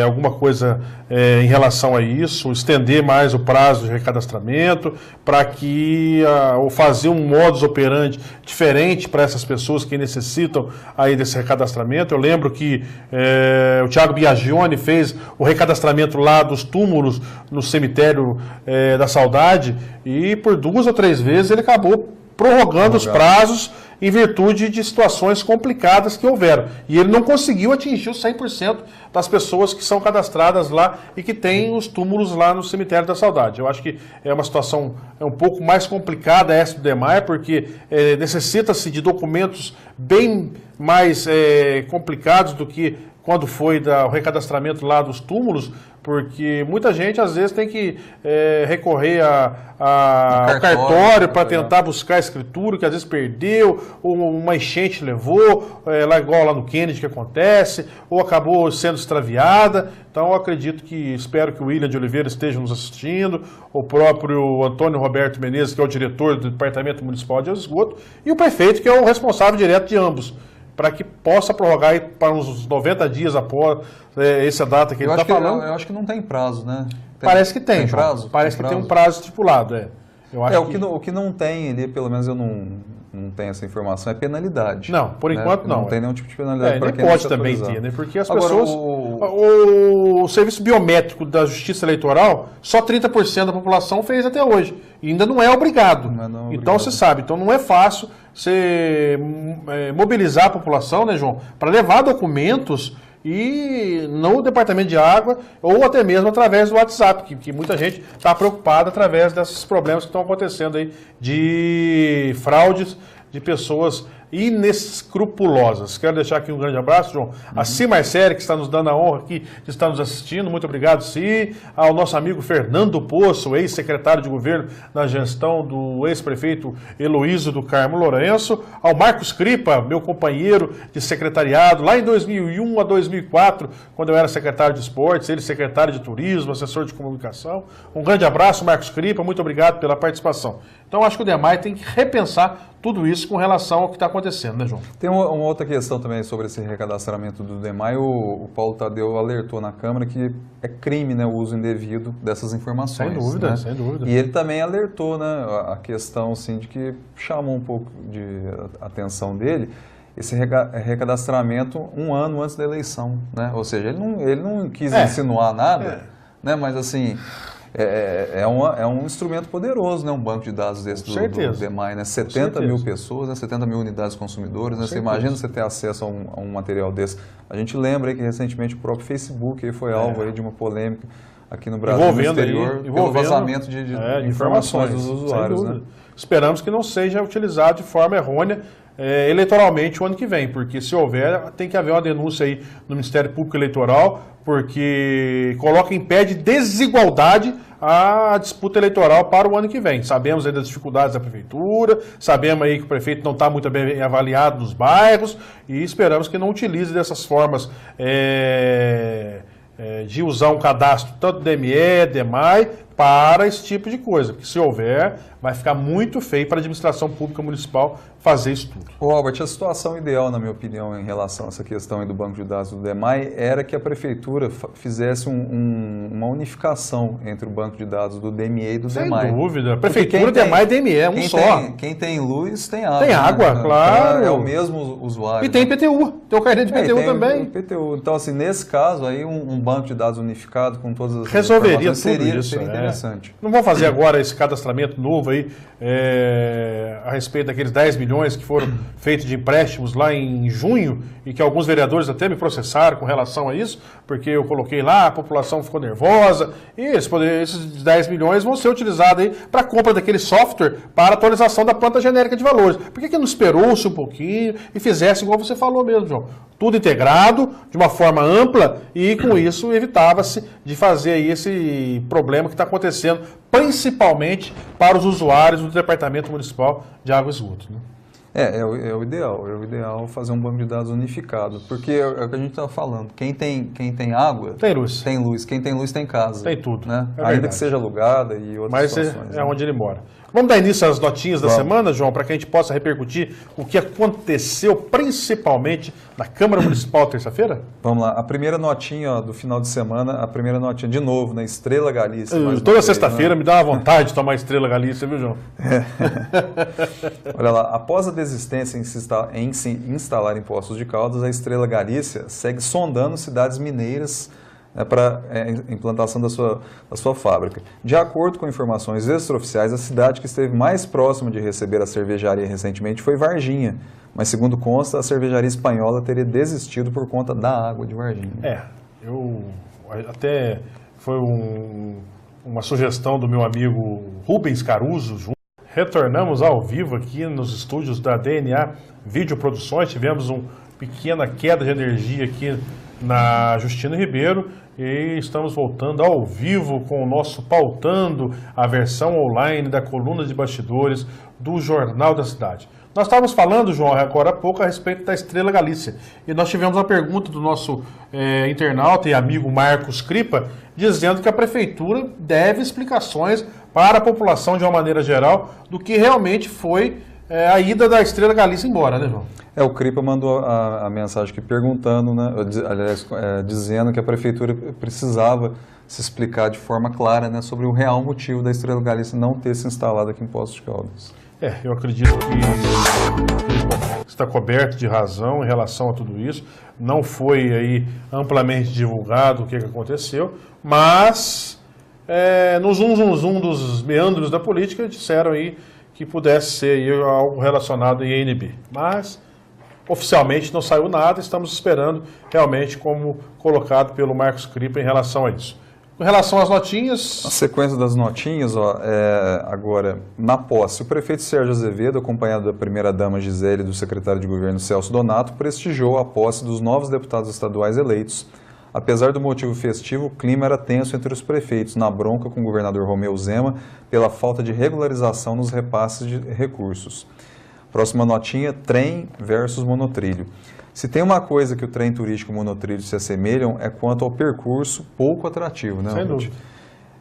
[SPEAKER 1] alguma coisa em relação a isso, estender mais o prazo de recadastramento, para que ou fazer um modus operandi diferente para essas pessoas que necessitam aí desse recadastramento. Eu lembro que o Thiago Biagioni fez o recadastramento lá dos túmulos no cemitério da Saudade, e por 2 ou 3 vezes ele acabou prorrogando os prazos em virtude de situações complicadas que houveram. E ele não conseguiu atingir os 100% das pessoas que são cadastradas lá e que têm os túmulos lá no Cemitério da Saudade. Eu acho que é uma situação um pouco mais complicada essa do DEMAI, porque necessita-se de documentos bem mais complicados do que quando foi o recadastramento lá dos túmulos, porque muita gente às vezes tem que recorrer ao cartório para tentar buscar a escritura, que às vezes perdeu, ou uma enchente levou, lá igual lá no Kennedy que acontece, ou acabou sendo extraviada. Então eu acredito espero que o William de Oliveira esteja nos assistindo, o próprio Antônio Roberto Menezes, que é o diretor do Departamento Municipal de Esgoto, e o prefeito, que é o responsável direto de ambos, para que possa prorrogar aí para uns 90 dias após essa data que ele está falando.
[SPEAKER 2] Eu acho que não tem prazo, né?
[SPEAKER 1] Parece que tem
[SPEAKER 2] prazo?
[SPEAKER 1] Parece que tem um prazo estipulado, Eu acho
[SPEAKER 2] o que não tem ali, pelo menos eu não tenho essa informação, é penalidade.
[SPEAKER 1] Não, por enquanto não.
[SPEAKER 2] Não tem nenhum tipo de penalidade para quem
[SPEAKER 1] pode também ter, né? Porque as pessoas... O serviço biométrico da Justiça Eleitoral, só 30% da população fez até hoje. E ainda não é obrigado. Então você sabe, então não é fácil você mobilizar a população, né, João, para levar documentos e no Departamento de Água ou até mesmo através do WhatsApp, que muita gente está preocupada através desses problemas que estão acontecendo aí de fraudes de pessoas inescrupulosas. Quero deixar aqui um grande abraço, João. A Si Marcelli, que está nos dando a honra aqui de estar nos assistindo. Muito obrigado, Si. Ao nosso amigo Fernando Poço, ex-secretário de governo na gestão do ex-prefeito Heloísio do Carmo Lourenço. Ao Marcos Cripa, meu companheiro de secretariado, lá em 2001 a 2004, quando eu era secretário de esportes, ele secretário de turismo, assessor de comunicação. Um grande abraço, Marcos Cripa. Muito obrigado pela participação. Então, acho que o DEMAI tem que repensar tudo isso com relação ao que está acontecendo, né, João?
[SPEAKER 2] Tem uma outra questão também sobre esse recadastramento do DEMAI. O Paulo Tadeu alertou na Câmara que é crime, né, o uso indevido dessas informações.
[SPEAKER 1] Sem dúvida,
[SPEAKER 2] né?
[SPEAKER 1] Sem dúvida.
[SPEAKER 2] E ele também alertou, né, a questão assim, de que chamou um pouco de atenção dele, esse recadastramento 1 ano antes da eleição, né? Ou seja, ele não quis insinuar nada, né, mas assim... É um instrumento poderoso, né? Um banco de dados desse do DEMAI, né? 70 mil pessoas, né? 70 mil unidades consumidoras, né? Você imagina você ter acesso a um material desse. A gente lembra aí que recentemente o próprio Facebook aí foi alvo aí de uma polêmica aqui no Brasil, no exterior, pelo vazamento de informações dos usuários, né?
[SPEAKER 1] Esperamos que não seja utilizado de forma errônea eleitoralmente o ano que vem, porque se houver, tem que haver uma denúncia aí no Ministério Público Eleitoral, porque coloca em pé de desigualdade a disputa eleitoral para o ano que vem. Sabemos aí das dificuldades da Prefeitura, sabemos aí que o prefeito não está muito bem avaliado nos bairros e esperamos que não utilize dessas formas de usar um cadastro tanto DME, DEMAI, para esse tipo de coisa, porque se houver, vai ficar muito feio para a administração pública municipal fazer isso tudo.
[SPEAKER 2] Ô Albert, a situação ideal, na minha opinião, em relação a essa questão aí do banco de dados do DEMAI, era que a Prefeitura fizesse uma unificação entre o banco de dados do DME e do DEMAI.
[SPEAKER 1] Sem dúvida. Prefeitura, DEMAI e DME, é um só.
[SPEAKER 2] Quem tem luz, tem água.
[SPEAKER 1] Tem água, né? Claro.
[SPEAKER 2] É o mesmo usuário.
[SPEAKER 1] E tem IPTU, tem o carnê de IPTU também.
[SPEAKER 2] IPTU. Então, assim, nesse caso, aí um banco de dados unificado com todas as
[SPEAKER 1] resolveria tudo
[SPEAKER 2] seria
[SPEAKER 1] isso.
[SPEAKER 2] Interessante.
[SPEAKER 1] Não vamos fazer agora esse cadastramento novo aí a respeito daqueles 10 milhões que foram feitos de empréstimos lá em junho e que alguns vereadores até me processaram com relação a isso, porque eu coloquei lá, a população ficou nervosa e esses 10 milhões vão ser utilizados aí para a compra daquele software para atualização da planta genérica de valores. Por que não esperou-se um pouquinho e fizesse igual você falou mesmo, João? tudo integrado, de uma forma ampla, e com isso evitava-se de fazer aí esse problema que está acontecendo, principalmente para os usuários do Departamento Municipal de Água e Esgoto, né?
[SPEAKER 2] É o ideal fazer um banco de dados unificado, porque é o que a gente estava falando, quem tem água,
[SPEAKER 1] tem luz,
[SPEAKER 2] quem tem luz tem casa.
[SPEAKER 1] Tem tudo,
[SPEAKER 2] né?
[SPEAKER 1] É
[SPEAKER 2] ainda
[SPEAKER 1] verdade.
[SPEAKER 2] que seja alugada e outras
[SPEAKER 1] Mas
[SPEAKER 2] situações.
[SPEAKER 1] é onde ele mora. Vamos dar início às notinhas da semana, João, para que a gente possa repercutir o que aconteceu principalmente na Câmara Municipal terça-feira?
[SPEAKER 2] Vamos lá, a primeira notinha ó, do final de semana, a primeira notinha de novo, na Estrela Galícia.
[SPEAKER 1] Toda sexta-feira me dá uma vontade de tomar Estrela Galícia, viu, João?
[SPEAKER 2] Olha lá, após a desistência em se instalar em Poços de Caldas, a Estrela Galícia segue sondando cidades mineiras para a implantação da sua fábrica. De acordo com informações extraoficiais, a cidade que esteve mais próxima de receber a cervejaria recentemente foi Varginha, mas segundo consta, a cervejaria espanhola teria desistido por conta da água de Varginha.
[SPEAKER 1] Até foi uma sugestão do meu amigo Rubens Caruso. Retornamos ao vivo aqui nos estúdios da DNA Videoproduções, tivemos uma pequena queda de energia aqui na Justino Ribeiro e estamos voltando ao vivo com o nosso Pautando, a versão online da coluna de bastidores do Jornal da Cidade. Nós estávamos falando, João, agora há pouco a respeito da Estrela Galícia e nós tivemos uma pergunta do nosso internauta e amigo Marcos Cripa, dizendo que a Prefeitura deve explicações para a população de uma maneira geral do que realmente foi a ida da Estrela Galícia embora, né, João?
[SPEAKER 2] O Cripa mandou a mensagem aqui perguntando, né, aliás, dizendo que a Prefeitura precisava se explicar de forma clara, né, sobre o real motivo da Estrela Galícia não ter se instalado aqui em Poços de Caldas.
[SPEAKER 1] Eu acredito que está coberto de razão em relação a tudo isso. Não foi aí amplamente divulgado o que aconteceu, mas no zum dos meandros da política disseram aí que pudesse ser aí algo relacionado à INB. Mas oficialmente não saiu nada, estamos esperando realmente como colocado pelo Marcos Cripa em relação a isso. Com relação às notinhas...
[SPEAKER 2] A sequência das notinhas, agora, na posse, o prefeito Sérgio Azevedo, acompanhado da primeira-dama Gisele e do secretário de governo Celso Donato, prestigiou a posse dos novos deputados estaduais eleitos. Apesar do motivo festivo, o clima era tenso entre os prefeitos, na bronca com o governador Romeu Zema, pela falta de regularização nos repasses de recursos. Próxima notinha, trem versus monotrilho. Se tem uma coisa que o trem turístico e o monotrilho se assemelham, é quanto ao percurso pouco atrativo, né?
[SPEAKER 1] Sem dúvida.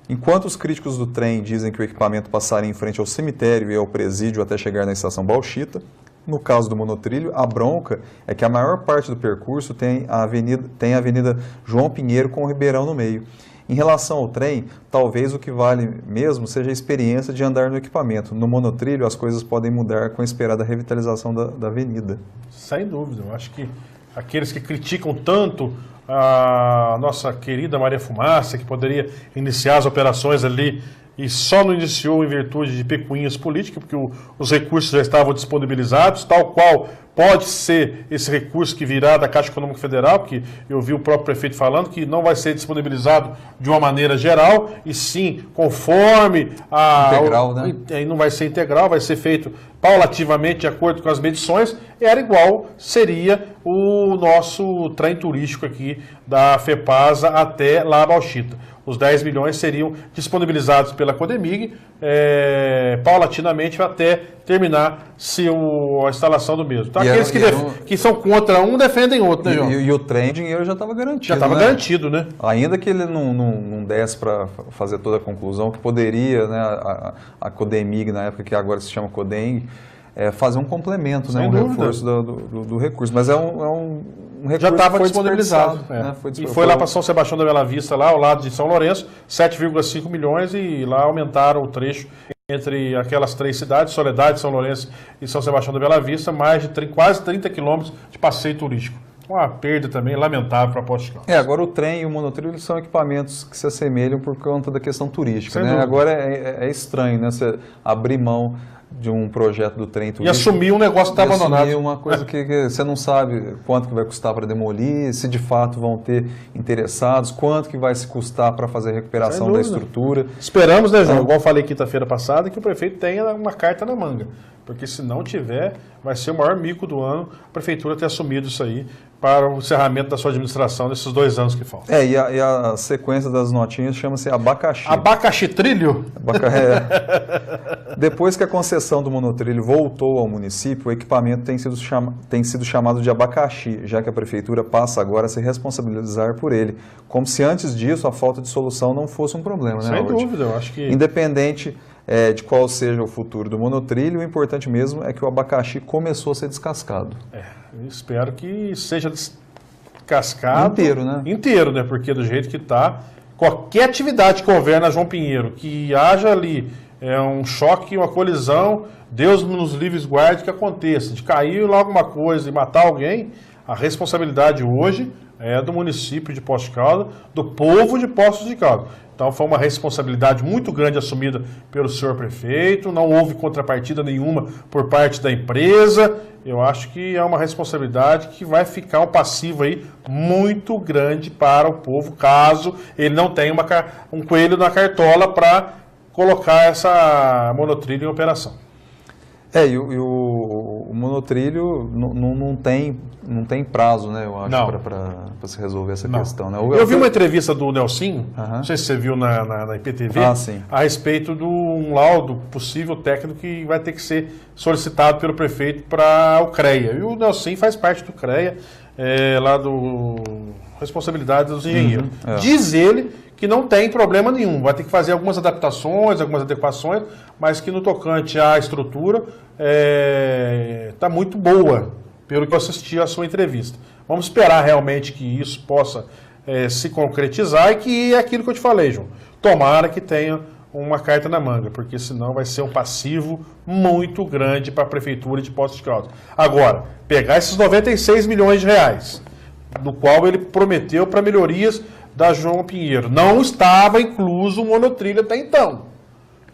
[SPEAKER 2] Enquanto os críticos do trem dizem que o equipamento passaria em frente ao cemitério e ao presídio até chegar na estação Bauxita, no caso do monotrilho, a bronca é que a maior parte do percurso tem a Avenida João Pinheiro com o Ribeirão no meio. Em relação ao trem, talvez o que vale mesmo seja a experiência de andar no equipamento. No monotrilho, as coisas podem mudar com a esperada revitalização da avenida.
[SPEAKER 1] Sem dúvida. Eu acho que aqueles que criticam tanto a nossa querida Maria Fumaça, que poderia iniciar as operações ali e só não iniciou em virtude de picuinhas políticas, porque os recursos já estavam disponibilizados, tal qual pode ser esse recurso que virá da Caixa Econômica Federal, que eu vi o próprio prefeito falando que não vai ser disponibilizado de uma maneira geral, e sim conforme
[SPEAKER 2] integral, né?
[SPEAKER 1] Aí não vai ser integral, vai ser feito paulativamente de acordo com as medições, seria o nosso trem turístico aqui da FEPASA até lá a Bauxita. Os 10 milhões seriam disponibilizados pela Codemig paulatinamente até terminar-se a instalação do mesmo. Então, aqueles que são contra um defendem outro, né, João?
[SPEAKER 2] E o trem, o dinheiro já estava garantido.
[SPEAKER 1] Já estava garantido, né?
[SPEAKER 2] Ainda que ele não desse para fazer toda a conclusão, que poderia, né, a Codemig, na época que agora se chama Codem, fazer um complemento, né, reforço do recurso. Mas é um recurso
[SPEAKER 1] já estava
[SPEAKER 2] que foi
[SPEAKER 1] disponibilizado.
[SPEAKER 2] Né?
[SPEAKER 1] E foi lá para São Sebastião da Bela Vista, lá ao lado de São Lourenço, 7,5 milhões, e lá aumentaram o trecho entre aquelas três cidades, Soledade, São Lourenço e São Sebastião da Bela Vista, mais de quase 30 quilômetros de passeio turístico. Uma perda também lamentável para a Poços de Caldas.
[SPEAKER 2] Agora o trem e o monotrilho são equipamentos que se assemelham por conta da questão turística. Né? Agora é estranho, né, você abrir mão de um projeto do trem turístico.
[SPEAKER 1] E assumir um negócio que está abandonado.
[SPEAKER 2] Assumir uma coisa que você não sabe quanto que vai custar para demolir, se de fato vão ter interessados, quanto que vai se custar para fazer a recuperação da estrutura.
[SPEAKER 1] Esperamos, né, João, igual eu falei quinta-feira passada, que o prefeito tenha uma carta na manga. Porque se não tiver, vai ser o maior mico do ano a prefeitura ter assumido isso aí para o encerramento da sua administração nesses 2 anos que faltam.
[SPEAKER 2] E a sequência das notinhas chama-se abacaxi.
[SPEAKER 1] Abacaxi trilho?
[SPEAKER 2] Depois que a concessão do monotrilho voltou ao município, o equipamento tem sido chamado de abacaxi, já que a prefeitura passa agora a se responsabilizar por ele, como se antes disso a falta de solução não fosse um problema, né,
[SPEAKER 1] Sem
[SPEAKER 2] Howard?
[SPEAKER 1] dúvida, eu acho que...
[SPEAKER 2] Independente de qual seja o futuro do monotrilho, o importante mesmo é que o abacaxi começou a ser descascado.
[SPEAKER 1] Eu espero que seja descascado...
[SPEAKER 2] Inteiro, né?
[SPEAKER 1] Inteiro, né? Porque do jeito que está, qualquer atividade que houver na João Pinheiro, que haja ali um choque, uma colisão, Deus nos livres guarde que aconteça, de cair lá alguma coisa e matar alguém, a responsabilidade hoje é do município de Poços de Caldas, do povo de Poços de Caldas. Então foi uma responsabilidade muito grande assumida pelo senhor prefeito, não houve contrapartida nenhuma por parte da empresa. Eu acho que é uma responsabilidade que vai ficar um passivo aí muito grande para o povo, caso ele não tenha um coelho na cartola para colocar essa monotrilho em operação.
[SPEAKER 2] E o monotrilho não tem prazo, né, eu acho, para se resolver essa questão. Né?
[SPEAKER 1] Eu vi uma entrevista do Nelson, não sei se você viu na IPTV, a respeito de um laudo possível técnico que vai ter que ser solicitado pelo prefeito para o CREA. E o Nelson faz parte do CREA, lá do responsabilidade dos engenheiros. Diz ele que não tem problema nenhum, vai ter que fazer algumas adaptações, algumas adequações, mas que no tocante à estrutura está muito boa, pelo que eu assisti à sua entrevista. Vamos esperar realmente que isso possa se concretizar e que é aquilo que eu te falei, João. Tomara que tenha uma carta na manga, porque senão vai ser um passivo muito grande para a Prefeitura de Poços de Caldas. Agora, pegar esses 96 milhões de reais, do qual ele prometeu para melhorias da João Pinheiro, não estava incluso o monotrilho até então.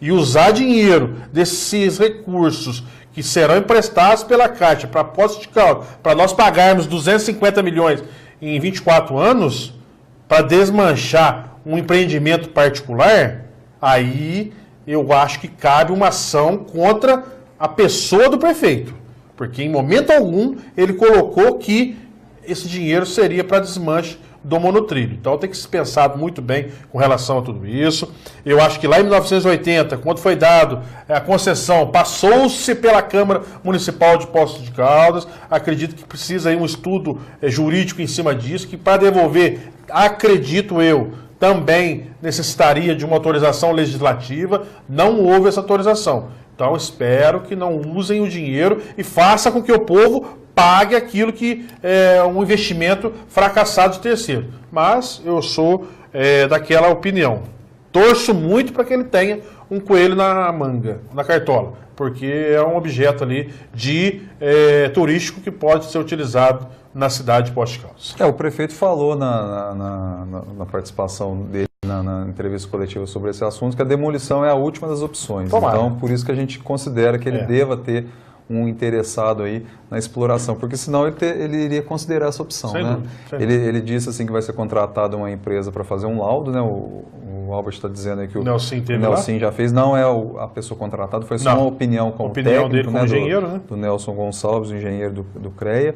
[SPEAKER 1] E usar dinheiro desses recursos que serão emprestados pela Caixa para Poços de Caldas, para nós pagarmos 250 milhões em 24 anos, para desmanchar um empreendimento particular, aí eu acho que cabe uma ação contra a pessoa do prefeito. Porque em momento algum ele colocou que esse dinheiro seria para desmanche do monotrilho. Então tem que ser pensado muito bem com relação a tudo isso. Eu acho que lá em 1980, quando foi dado a concessão, passou-se pela Câmara Municipal de Poços de Caldas. Acredito que precisa aí um estudo jurídico em cima disso, que para devolver, acredito eu, também necessitaria de uma autorização legislativa. Não houve essa autorização. Então espero que não usem o dinheiro e faça com que o povo pague aquilo que é um investimento fracassado de terceiro. Mas eu sou daquela opinião. Torço muito para que ele tenha um coelho na manga, na cartola, porque é um objeto ali turístico que pode ser utilizado na cidade de Poços de Caldas.
[SPEAKER 2] O prefeito falou na participação dele na entrevista coletiva sobre esse assunto que a demolição é a última das opções.
[SPEAKER 1] Tomara.
[SPEAKER 2] Então, por isso que a gente considera que ele deva ter um interessado aí na exploração, porque senão ele iria considerar essa opção. Sem dúvida. Ele disse assim que vai ser contratada uma empresa para fazer um laudo, né? O Albert está dizendo aí que o Nelson já fez, não é a pessoa contratada, foi só uma opinião como técnico, dele como engenheiro, do Nelson Gonçalves, o engenheiro do CREA.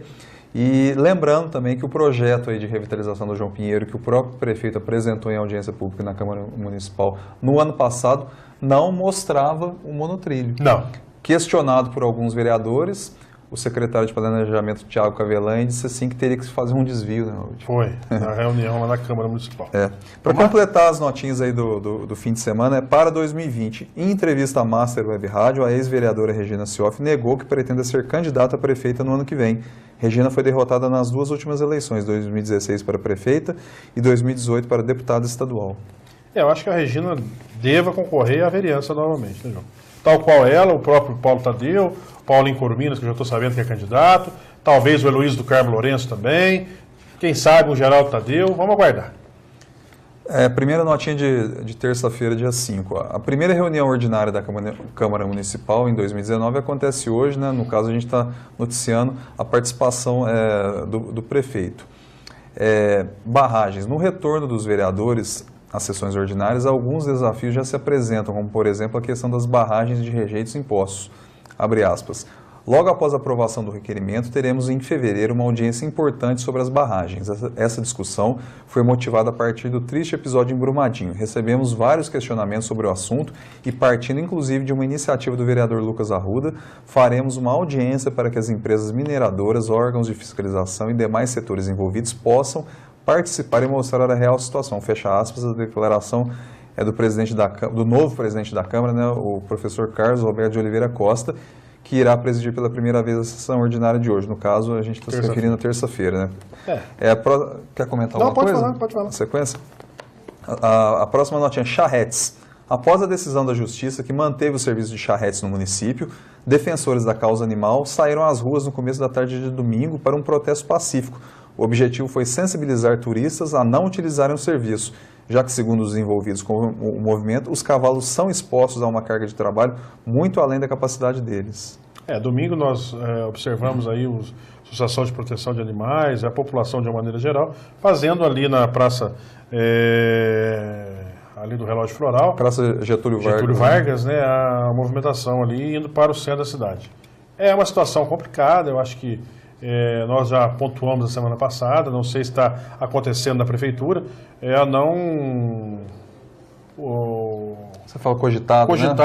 [SPEAKER 2] E lembrando também que o projeto aí de revitalização do João Pinheiro, que o próprio prefeito apresentou em audiência pública na Câmara Municipal no ano passado, não mostrava o monotrilho.
[SPEAKER 1] Não.
[SPEAKER 2] Questionado por alguns vereadores, o secretário de Planejamento, Thiago Cavelan, disse assim que teria que fazer um desvio. Né,
[SPEAKER 1] foi, na reunião lá na Câmara Municipal.
[SPEAKER 2] Para completar as notinhas aí do fim de semana, para 2020, em entrevista à Master Web Rádio, a ex-vereadora Regina Sioff negou que pretende ser candidata a prefeita no ano que vem. Regina foi derrotada nas 2 últimas eleições, 2016 para prefeita e 2018 para deputada estadual.
[SPEAKER 1] Eu acho que a Regina deva concorrer à vereança novamente, né, João? Tal qual ela, o próprio Paulo Tadeu, Paulinho Corminas, que eu já estou sabendo que é candidato, talvez o Heloísio do Carmo Lourenço também, quem sabe o Geraldo Tadeu, vamos aguardar.
[SPEAKER 2] Primeira notinha de terça-feira, dia 5. A primeira reunião ordinária da Câmara Municipal em 2019 acontece hoje, né? No caso a gente está noticiando a participação do prefeito. Barragens. No retorno dos vereadores às sessões ordinárias, alguns desafios já se apresentam, como por exemplo a questão das barragens de rejeitos impostos. Abre aspas. Logo após a aprovação do requerimento, teremos em fevereiro uma audiência importante sobre as barragens. Essa discussão foi motivada a partir do triste episódio em Brumadinho. Recebemos vários questionamentos sobre o assunto e, partindo inclusive de uma iniciativa do vereador Lucas Arruda, faremos uma audiência para que as empresas mineradoras, órgãos de fiscalização e demais setores envolvidos possam participar e mostrar a real situação. Fecha aspas, a declaração é do novo presidente da Câmara, né, o professor Carlos Roberto de Oliveira Costa, que irá presidir pela primeira vez a sessão ordinária de hoje. No caso, a gente está se referindo à terça-feira, né? Quer comentar alguma coisa?
[SPEAKER 1] Pode falar.
[SPEAKER 2] Sequência? A próxima notinha, charretes. Após a decisão da Justiça que manteve o serviço de charretes no município, defensores da causa animal saíram às ruas no começo da tarde de domingo para um protesto pacífico. O objetivo foi sensibilizar turistas a não utilizarem o serviço, já que, segundo os envolvidos com o movimento, os cavalos são expostos a uma carga de trabalho muito além da capacidade deles.
[SPEAKER 1] Domingo nós observamos aí a Associação de Proteção de Animais, a população de uma maneira geral, fazendo ali na praça ali do Relógio Floral,
[SPEAKER 2] Praça Getúlio
[SPEAKER 1] Vargas, né, a movimentação ali indo para o centro da cidade. É uma situação complicada, eu acho que nós já pontuamos a semana passada, não sei se está acontecendo na prefeitura,
[SPEAKER 2] Você fala cogitado, né?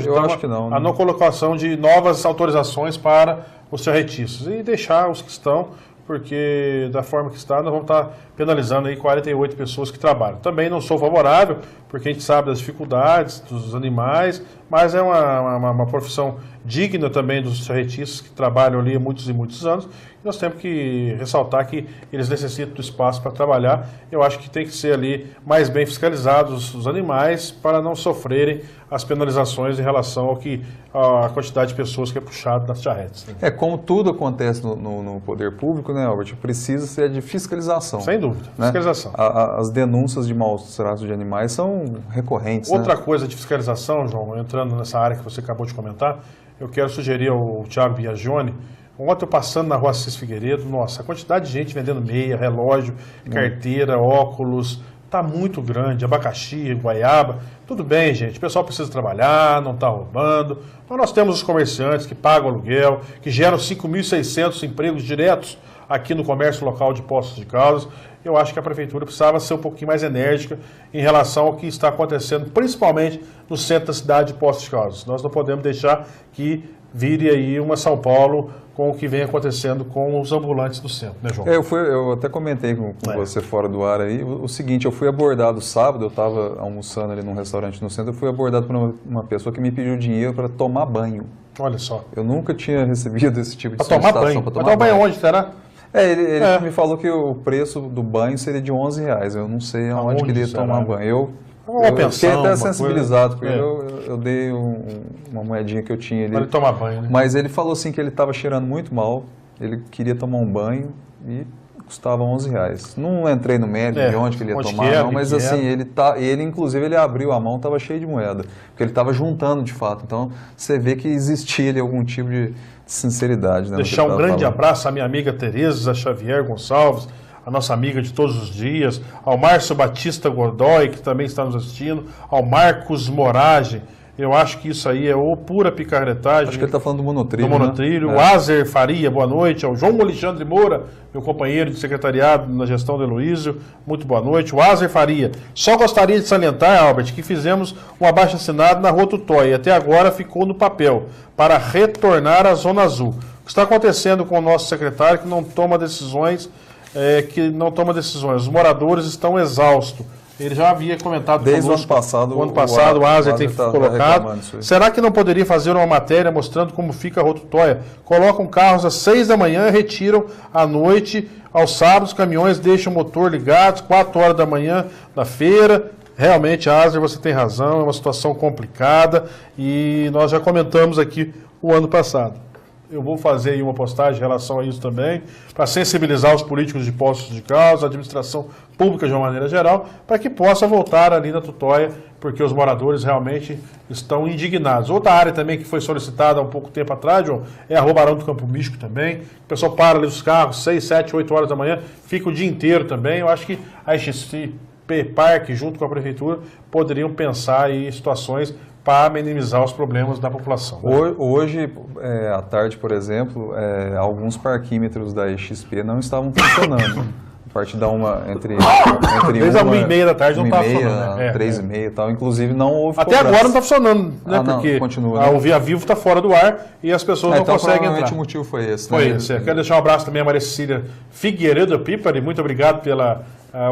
[SPEAKER 1] Eu acho que não. A não colocação de novas autorizações para os charretistas e deixar os que estão, porque da forma que está, nós vamos estar penalizando aí 48 pessoas que trabalham. Também não sou favorável, porque a gente sabe das dificuldades dos animais, mas é uma profissão digna também dos charretistas que trabalham ali há muitos e muitos anos. E nós temos que ressaltar que eles necessitam do espaço para trabalhar. Eu acho que tem que ser ali mais bem fiscalizados os animais para não sofrerem as penalizações em relação à quantidade de pessoas que é puxado nas charretes. Né?
[SPEAKER 2] Como tudo acontece no poder público, né, Albert? Precisa ser de fiscalização.
[SPEAKER 1] Sem dúvida,
[SPEAKER 2] né?
[SPEAKER 1] Fiscalização.
[SPEAKER 2] As denúncias de maus tratos de animais são recorrentes.
[SPEAKER 1] Outra coisa de fiscalização, João, entrando nessa área que você acabou de comentar, eu quero sugerir ao Thiago Biagione. Ontem eu passando na rua Assis Figueiredo, nossa, a quantidade de gente vendendo meia, relógio, carteira, óculos, está muito grande, abacaxi, goiaba. Tudo bem, gente, o pessoal precisa trabalhar, não está roubando, mas nós temos os comerciantes que pagam aluguel, que geram 5.600 empregos diretos aqui no comércio local de Poços de Caldas. Eu acho que a prefeitura precisava ser um pouquinho mais enérgica em relação ao que está acontecendo, principalmente no centro da cidade de Poços de Caldas. Nós não podemos deixar que vire aí uma São Paulo com o que vem acontecendo com os ambulantes do centro, né, João?
[SPEAKER 2] Eu até comentei com você fora do ar aí, o seguinte, eu fui abordado sábado, eu estava almoçando ali num restaurante no centro, eu fui abordado por uma pessoa que me pediu dinheiro para tomar banho.
[SPEAKER 1] Olha só.
[SPEAKER 2] Eu nunca tinha recebido esse tipo de
[SPEAKER 1] solicitação. Para tomar banho onde, será?
[SPEAKER 2] Ele me falou que o preço do banho seria de R$11. Eu não sei aonde que ele ia tomar banho. Eu fiquei até sensibilizado, porque eu dei uma moedinha que eu tinha ali.
[SPEAKER 1] Para ele tomar banho, né?
[SPEAKER 2] Mas ele falou assim que ele estava cheirando muito mal, ele queria tomar um banho e custava R$11. Não entrei no mérito de onde que ele ia tomar, não, mas assim, ele inclusive ele abriu a mão, estava cheio de moeda, porque ele estava juntando de fato. Então você vê que existia ali algum tipo de sinceridade. Né,
[SPEAKER 1] deixar um grande abraço à minha amiga Tereza Xavier Gonçalves, a nossa amiga de todos os dias, ao Márcio Batista Godoy, que também está nos assistindo, ao Marcos Morage. Eu acho que isso aí é pura picaretagem.
[SPEAKER 2] Acho que ele está falando do monotrilho.
[SPEAKER 1] Do monotrilho. Né? O Azer Faria, boa noite. Ao João Alexandre Moura, meu companheiro de secretariado na gestão do Heloísio, muito boa noite. O Azer Faria. Só gostaria de salientar, Albert, que fizemos um abaixo-assinado na Rua Tutóia e até agora ficou no papel para retornar à Zona Azul. O que está acontecendo com o nosso secretário que não toma decisões, Os moradores estão exaustos. Ele já havia comentado
[SPEAKER 2] desde o ano passado.
[SPEAKER 1] O ano passado o Azer tem colocado. Será que não poderia fazer uma matéria mostrando como fica a Rua Tutóia? Colocam carros às 6 da manhã e retiram à noite. Aos sábados, caminhões deixam o motor ligado, 4 horas da manhã da feira. Realmente, Azer, você tem razão, é uma situação complicada e nós já comentamos aqui o ano passado. Eu vou fazer aí uma postagem em relação a isso também, para sensibilizar os políticos de Poços de Caldas, a administração pública de uma maneira geral, para que possa voltar ali na Tutóia, porque os moradores realmente estão indignados. Outra área também que foi solicitada há um pouco tempo atrás, João, é a Rua Barão do Campo Místico também. O pessoal para ali os carros, 6, 7, 8 horas da manhã, fica o dia inteiro também. Eu acho que a XP Parque, junto com a Prefeitura, poderiam pensar em situações para minimizar os problemas da população. Né?
[SPEAKER 2] Hoje, à tarde, por exemplo, alguns parquímetros da EXP não estavam funcionando. A partir da entre
[SPEAKER 1] desde a 1h30 da tarde não estava funcionando.
[SPEAKER 2] 3h30 e tal. Inclusive, não houve
[SPEAKER 1] Até
[SPEAKER 2] cobrança.
[SPEAKER 1] agora não está funcionando, né? Porque
[SPEAKER 2] não, continua,
[SPEAKER 1] o Via Vivo está fora do ar e as pessoas não
[SPEAKER 2] então,
[SPEAKER 1] conseguem entrar.
[SPEAKER 2] Provavelmente o motivo foi esse.
[SPEAKER 1] Foi esse. Quero deixar um abraço também a Maria Cecília Figueiredo Pípari. Muito obrigado pela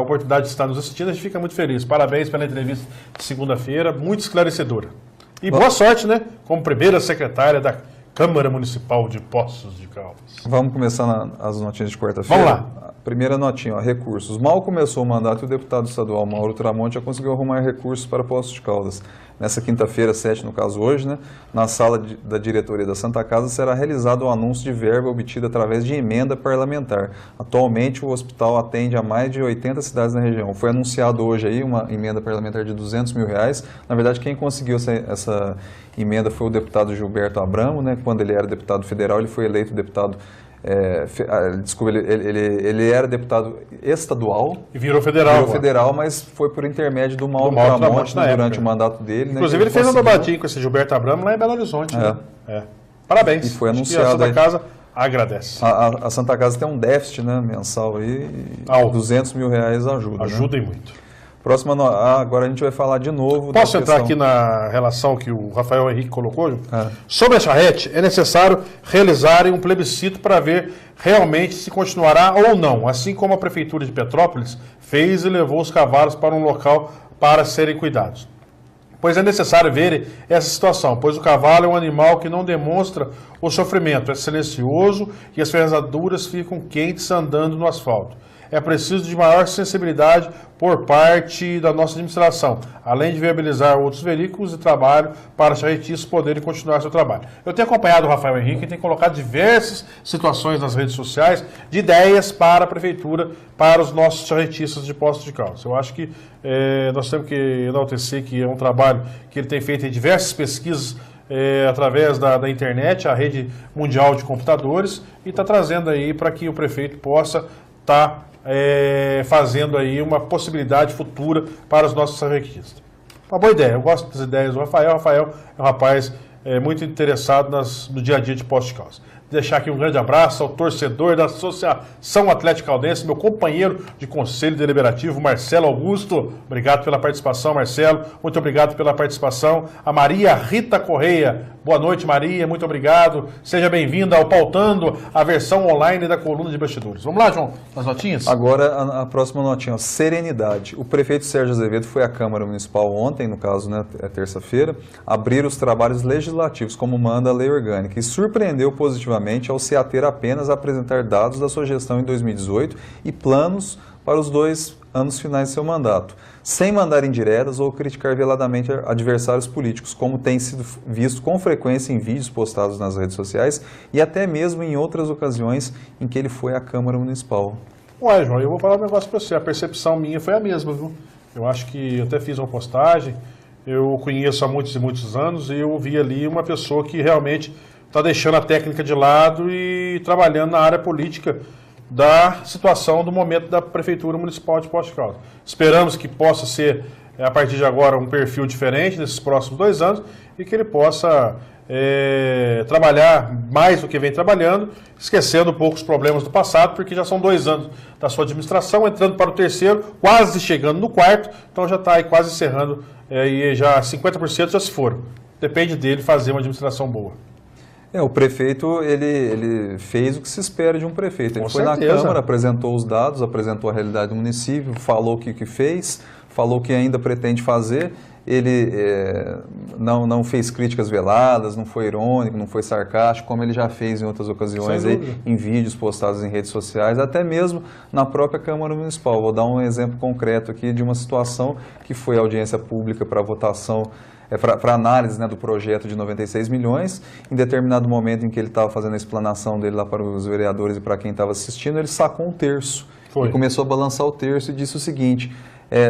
[SPEAKER 1] oportunidade de estar nos assistindo. A gente fica muito feliz. Parabéns pela entrevista de segunda-feira, muito esclarecedora. E boa sorte, né? Como primeira secretária da Câmara Municipal de Poços de Caldas.
[SPEAKER 2] Vamos começar as notinhas de quarta-feira?
[SPEAKER 1] Vamos lá.
[SPEAKER 2] Primeira notinha, recursos. Mal começou o mandato e o deputado estadual Mauro Tramonte já conseguiu arrumar recursos para Poços de Caldas. Nessa quinta-feira, 7 no caso hoje, né, na sala da diretoria da Santa Casa será realizado o anúncio de verba obtida através de emenda parlamentar. Atualmente o hospital atende a mais de 80 cidades na região. Foi anunciado hoje aí uma emenda parlamentar de R$200 mil. Na verdade, quem conseguiu essa emenda foi o deputado Gilberto Abramo, né, quando ele era deputado federal, ele foi eleito deputado ele era deputado estadual.
[SPEAKER 1] E virou federal.
[SPEAKER 2] Mas foi por intermédio do Mauro Tramonte durante o mandato dele.
[SPEAKER 1] Inclusive, ele fez um dobradinho com esse Gilberto Abramo lá em Belo Horizonte. Né? Parabéns.
[SPEAKER 2] E foi anunciado.
[SPEAKER 1] E a Santa Casa agradece.
[SPEAKER 2] A Santa Casa tem um déficit, né, mensal aí. R$200 mil ajuda.
[SPEAKER 1] Ajuda,
[SPEAKER 2] né?
[SPEAKER 1] E muito.
[SPEAKER 2] Agora a gente vai falar de novo.
[SPEAKER 1] Posso entrar aqui na relação que o Rafael Henrique colocou? Sobre a charrete, é necessário realizarem um plebiscito para ver realmente se continuará ou não, assim como a Prefeitura de Petrópolis fez e levou os cavalos para um local para serem cuidados. Pois é necessário ver essa situação, pois o cavalo é um animal que não demonstra o sofrimento, é silencioso e as ferraduras ficam quentes andando no asfalto. É preciso de maior sensibilidade por parte da nossa administração, além de viabilizar outros veículos de trabalho para os charretistas poderem continuar seu trabalho. Eu tenho acompanhado o Rafael Henrique e tem colocado diversas situações nas redes sociais de ideias para a Prefeitura, para os nossos charretistas de Poços de Caldas. Eu acho que nós temos que enaltecer que é um trabalho que ele tem feito em diversas pesquisas através da internet, a rede mundial de computadores, e está trazendo aí para que o prefeito possa estar fazendo aí uma possibilidade futura para os nossos charretistas. Uma boa ideia, eu gosto das ideias do Rafael. O Rafael é um rapaz muito interessado no dia a dia de Poços de Caldas. Deixar aqui um grande abraço ao torcedor da Associação Atlética Caldense, meu companheiro de conselho deliberativo, Marcelo Augusto. Obrigado pela participação, Marcelo. Muito obrigado pela participação. A Maria Rita Correia. Boa noite, Maria. Muito obrigado. Seja bem-vinda ao Pautando, a versão online da coluna de bastidores. Vamos lá, João, as notinhas?
[SPEAKER 2] Agora, a próxima notinha, serenidade. O prefeito Sérgio Azevedo foi à Câmara Municipal ontem, no caso, né, terça-feira, abrir os trabalhos legislativos, como manda a lei orgânica, e surpreendeu positivamente ao se ater apenas a apresentar dados da sua gestão em 2018 e planos para os 2 anos finais de seu mandato, sem mandar indiretas ou criticar veladamente adversários políticos, como tem sido visto com frequência em vídeos postados nas redes sociais e até mesmo em outras ocasiões em que ele foi à Câmara Municipal.
[SPEAKER 1] Ué, João, eu vou falar um negócio para você, a percepção minha foi a mesma, viu? Eu acho que eu até fiz uma postagem, eu conheço há muitos e muitos anos e eu vi ali uma pessoa que realmente está deixando a técnica de lado e trabalhando na área política da situação do momento da Prefeitura Municipal de Poços de Caldas. Esperamos que possa ser, a partir de agora, um perfil diferente nesses próximos 2 anos e que ele possa trabalhar mais do que vem trabalhando, esquecendo um pouco os problemas do passado, porque já são 2 anos da sua administração, entrando para o 3º, quase chegando no 4º, então já está aí quase encerrando, e já 50% já se foram. Depende dele fazer uma administração boa.
[SPEAKER 2] O prefeito, ele fez o que se espera de um prefeito. Ele foi na Câmara, apresentou os dados, apresentou a realidade do município, falou o que fez, falou o que ainda pretende fazer. Ele não fez críticas veladas, não foi irônico, não foi sarcástico, como ele já fez em outras ocasiões, aí, em vídeos postados em redes sociais, até mesmo na própria Câmara Municipal. Vou dar um exemplo concreto aqui de uma situação que foi audiência pública para votação, para análise, né, do projeto de 96 milhões, em determinado momento em que ele estava fazendo a explanação dele lá para os vereadores e para quem estava assistindo, ele sacou um terço e começou a balançar o terço e disse o seguinte: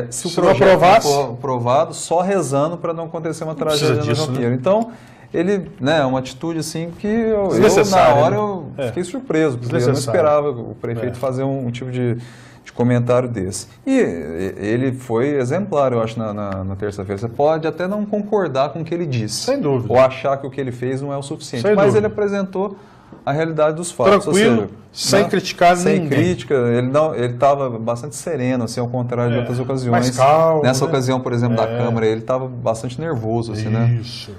[SPEAKER 2] se o projeto não for aprovado, só rezando para não acontecer uma tragédia no Joqueiro. Né? Então, ele, né, uma atitude assim que eu na hora, eu fiquei surpreso, porque eu não esperava o prefeito fazer um tipo de de comentário desse. E ele foi exemplar, eu acho, na terça-feira. Você pode até não concordar com o que ele disse.
[SPEAKER 1] Sem dúvida.
[SPEAKER 2] Ou achar que o que ele fez não é o suficiente.
[SPEAKER 1] Sem
[SPEAKER 2] mas
[SPEAKER 1] dúvida.
[SPEAKER 2] ele apresentou a realidade dos fatos.
[SPEAKER 1] Tranquilo,
[SPEAKER 2] ou seja,
[SPEAKER 1] sem criticar
[SPEAKER 2] sem
[SPEAKER 1] ninguém.
[SPEAKER 2] Crítica, ele estava bastante sereno, assim, ao contrário de outras ocasiões.
[SPEAKER 1] mais calmo,
[SPEAKER 2] Nessa
[SPEAKER 1] né?
[SPEAKER 2] ocasião, por exemplo, da Câmara, ele estava bastante nervoso, assim, né?
[SPEAKER 1] Isso.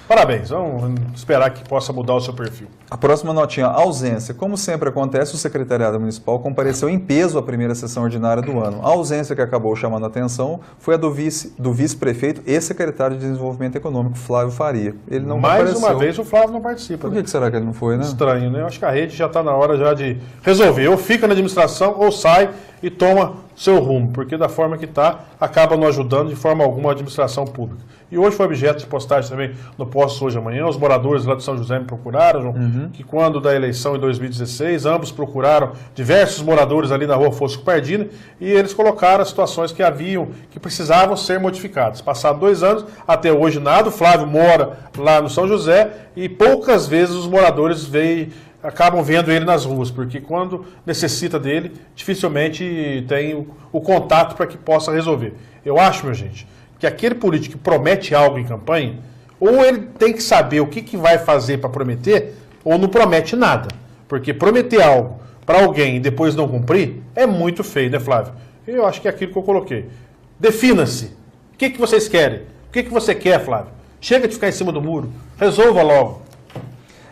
[SPEAKER 1] Parabéns, vamos esperar que possa mudar o seu perfil.
[SPEAKER 2] A próxima notinha, ausência. Como sempre acontece, o Secretariado Municipal compareceu em peso à primeira sessão ordinária do ano. A ausência que acabou chamando a atenção foi a do vice-prefeito e secretário de Desenvolvimento Econômico, Flávio Faria. Ele não
[SPEAKER 1] Mais
[SPEAKER 2] compareceu.
[SPEAKER 1] uma vez o Flávio não participa.
[SPEAKER 2] Por
[SPEAKER 1] né?
[SPEAKER 2] que será que ele não foi, né?
[SPEAKER 1] Estranho, né? Eu acho que a rede já está na hora já de resolver. Ou fica na administração ou sai e toma seu rumo, porque da forma que está, acaba não ajudando de forma alguma a administração pública. E hoje foi objeto de postagem também no Posto Hoje Amanhã. Os moradores lá de São José me procuraram, João, que quando da eleição em 2016, ambos procuraram diversos moradores ali na rua Fosco Pardini e eles colocaram as situações que precisavam ser modificadas. Passados 2 anos, até hoje nada. O Flávio mora lá no São José e poucas vezes os moradores acabam vendo ele nas ruas, porque quando necessita dele, dificilmente tem o contato para que possa resolver. Eu acho, minha gente, que aquele político que promete algo em campanha, ou ele tem que saber o que vai fazer para prometer, ou não promete nada. Porque prometer algo para alguém e depois não cumprir é muito feio, né, Flávio? Eu acho que é aquilo que eu coloquei. Defina-se. O que vocês querem? O que você quer, Flávio? Chega de ficar em cima do muro. Resolva logo.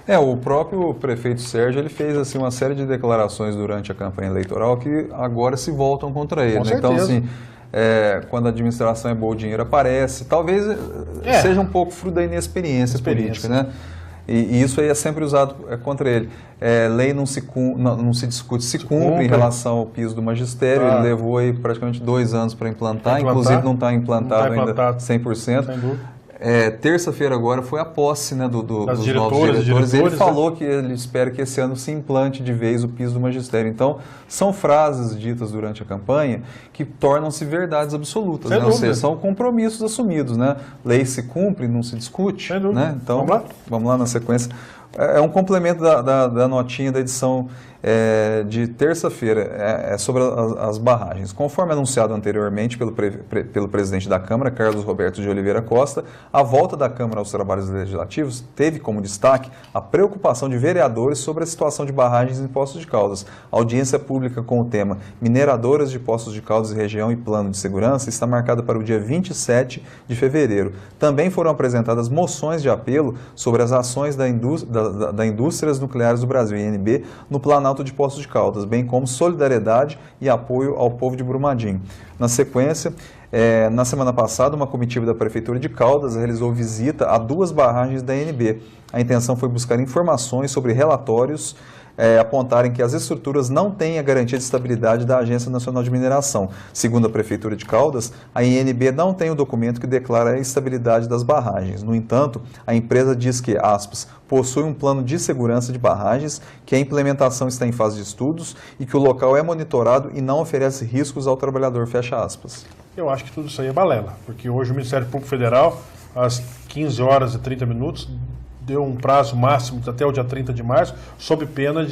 [SPEAKER 2] O próprio prefeito Sérgio ele fez assim, uma série de declarações durante a campanha eleitoral que agora se voltam contra ele.
[SPEAKER 1] Com
[SPEAKER 2] Né? Então,
[SPEAKER 1] certeza.
[SPEAKER 2] assim, quando a administração é boa, o dinheiro aparece. Talvez seja um pouco fruto da inexperiência política, né? E isso aí é sempre usado contra ele. Lei não se discute, se cumpre em relação ao piso do magistério. Ele levou aí praticamente 2 anos para implantar, inclusive não está implantado ainda 100%.
[SPEAKER 1] Sem dúvida.
[SPEAKER 2] Terça-feira agora foi a posse, né, dos novos
[SPEAKER 1] diretores.
[SPEAKER 2] Ele falou que ele espera que esse ano se implante de vez o piso do magistério. Então, são frases ditas durante a campanha que tornam-se verdades absolutas. Né? Ou seja, são compromissos assumidos. Né? Lei se cumpre, não se discute. Né? Então, vamos lá na sequência. É um complemento da notinha da edição de terça-feira, sobre as barragens. Conforme anunciado anteriormente pelo presidente da Câmara, Carlos Roberto de Oliveira Costa, a volta da Câmara aos trabalhos legislativos teve como destaque a preocupação de vereadores sobre a situação de barragens em Poços de Caldas. A audiência pública com o tema Mineradoras de Poços de Caldas e Região e Plano de Segurança está marcada para o dia 27 de fevereiro. Também foram apresentadas moções de apelo sobre as ações da Indústrias Nucleares do Brasil, INB, no Planalto de Poços de Caldas, bem como solidariedade e apoio ao povo de Brumadinho. Na sequência, na semana passada, uma comitiva da Prefeitura de Caldas realizou visita a 2 barragens da INB. A intenção foi buscar informações sobre relatórios apontarem que as estruturas não têm a garantia de estabilidade da Agência Nacional de Mineração. Segundo a Prefeitura de Caldas, a INB não tem o documento que declara a estabilidade das barragens. No entanto, a empresa diz que, aspas, possui um plano de segurança de barragens, que a implementação está em fase de estudos e que o local é monitorado e não oferece riscos ao trabalhador, fecha aspas.
[SPEAKER 1] Eu acho que tudo isso aí é balela, porque hoje o Ministério Público Federal, às 15 horas e 30 minutos, deu um prazo máximo até o dia 30 de março, sob pena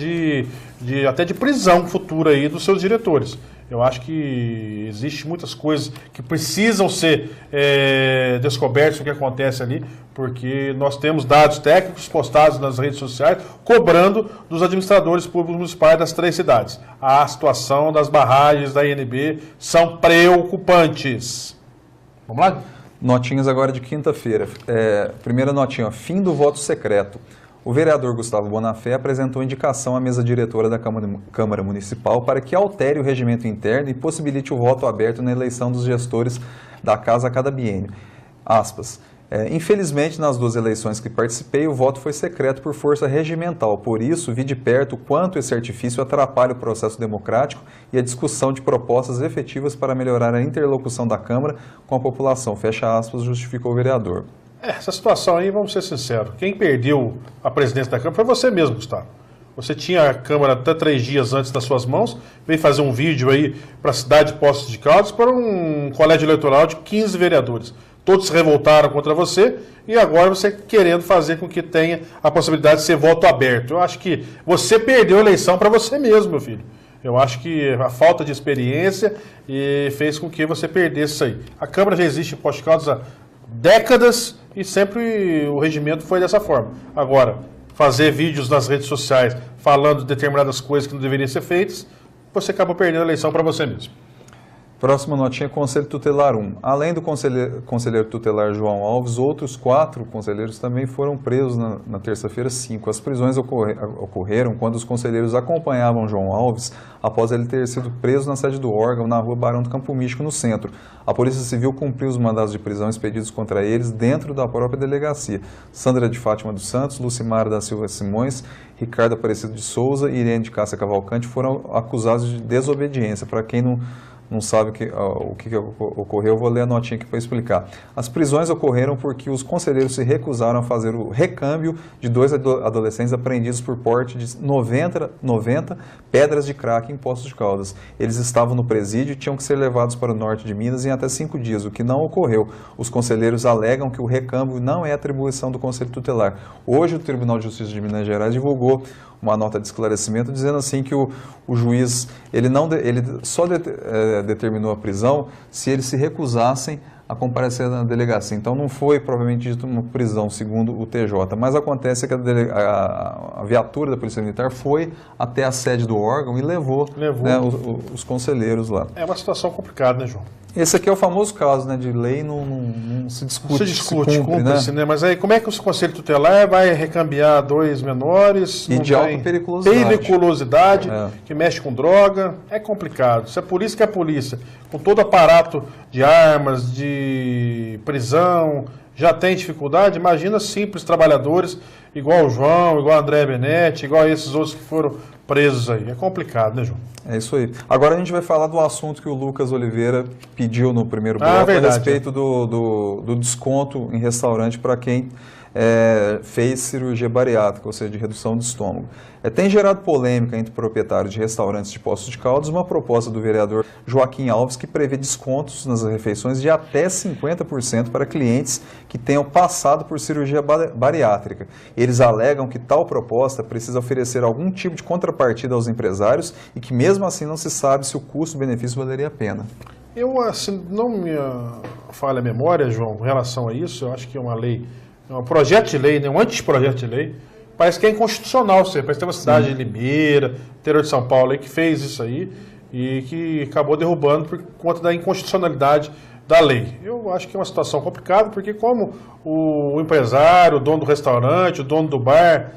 [SPEAKER 1] até de prisão futura aí dos seus diretores. Eu acho que existe muitas coisas que precisam ser descobertas o que acontece ali, porque nós temos dados técnicos postados nas redes sociais cobrando dos administradores públicos municipais das 3 cidades. A situação das barragens da INB são preocupantes. Vamos lá?
[SPEAKER 2] Notinhas agora de quinta-feira. Primeira notinha, fim do voto secreto. O vereador Gustavo Bonafé apresentou indicação à mesa diretora da Câmara Municipal para que altere o regimento interno e possibilite o voto aberto na eleição dos gestores da casa a cada biênio. Aspas. Infelizmente, nas 2 eleições que participei, o voto foi secreto por força regimental. Por isso, vi de perto o quanto esse artifício atrapalha o processo democrático e a discussão de propostas efetivas para melhorar a interlocução da Câmara com a população. Fecha aspas, justificou o vereador.
[SPEAKER 1] Essa situação aí, vamos ser sinceros, quem perdeu a presidência da Câmara foi você mesmo, Gustavo. Você tinha a Câmara até 3 dias antes das suas mãos, veio fazer um vídeo aí para a cidade de Poços de Caldas para um colégio eleitoral de 15 vereadores. Todos se revoltaram contra você e agora você querendo fazer com que tenha a possibilidade de ser voto aberto. Eu acho que você perdeu a eleição para você mesmo, meu filho. Eu acho que a falta de experiência fez com que você perdesse isso aí. A Câmara já existe em Poços de Caldas há décadas e sempre o regimento foi dessa forma. Agora, fazer vídeos nas redes sociais falando de determinadas coisas que não deveriam ser feitas, você acaba perdendo a eleição para você mesmo.
[SPEAKER 2] Próxima notinha, Conselho Tutelar 1. Além do conselheiro tutelar João Alves, outros 4 conselheiros também foram presos na terça-feira 5. As prisões ocorreram quando os conselheiros acompanhavam João Alves após ele ter sido preso na sede do órgão na rua Barão do Campo Místico, no centro. A Polícia Civil cumpriu os mandados de prisão expedidos contra eles dentro da própria delegacia. Sandra de Fátima dos Santos, Lucimara da Silva Simões, Ricardo Aparecido de Souza e Irene de Cássia Cavalcante foram acusados de desobediência. Para quem não sabe o que ocorreu, eu vou ler a notinha aqui para explicar. As prisões ocorreram porque os conselheiros se recusaram a fazer o recâmbio de 2 adolescentes apreendidos por porte de 90 pedras de crack em Poços de Caldas. Eles estavam no presídio e tinham que ser levados para o norte de Minas em até 5 dias, o que não ocorreu. Os conselheiros alegam que o recâmbio não é atribuição do Conselho Tutelar. Hoje, o Tribunal de Justiça de Minas Gerais divulgou uma nota de esclarecimento dizendo assim que o juiz ele só determinou a prisão se eles se recusassem a comparecer na delegacia. Então não foi propriamente dito uma prisão, segundo o TJ, mas acontece que a viatura da Polícia Militar foi até a sede do órgão e levou. Né, os conselheiros lá.
[SPEAKER 1] É uma situação complicada, né, João?
[SPEAKER 2] Esse aqui é o famoso caso, né, de lei não se discute.
[SPEAKER 1] Se cumpre, né? Mas aí como é que o Conselho Tutelar vai recambiar 2 menores?
[SPEAKER 2] E de alta periculosidade.
[SPEAKER 1] Que mexe com droga, é complicado. Se a polícia que é a polícia, com todo aparato de armas, de prisão, já tem dificuldade, imagina simples trabalhadores, igual o João, igual o André Benetti, igual esses outros que foram presos aí. É complicado, né, João?
[SPEAKER 2] É isso aí. Agora a gente vai falar do assunto que o Lucas Oliveira pediu no primeiro bloco, a respeito do desconto em restaurante para quem fez cirurgia bariátrica, ou seja, de redução do estômago. Tem gerado polêmica entre proprietários de restaurantes de Poços de Caldas uma proposta do vereador Joaquim Alves que prevê descontos nas refeições de até 50% para clientes que tenham passado por cirurgia bariátrica. Eles alegam que tal proposta precisa oferecer algum tipo de contrapartida aos empresários e que mesmo assim não se sabe se o custo-benefício valeria a pena.
[SPEAKER 1] Eu, assim, não me falha a memória, João, com relação a isso, eu acho que é uma lei, é um projeto de lei, né, um anteprojeto de lei, parece que é inconstitucional, parece que tem uma cidade de Limeira, interior de São Paulo, aí, que fez isso aí e que acabou derrubando por conta da inconstitucionalidade da lei. Eu acho que é uma situação complicada, porque como o empresário, o dono do restaurante, o dono do bar,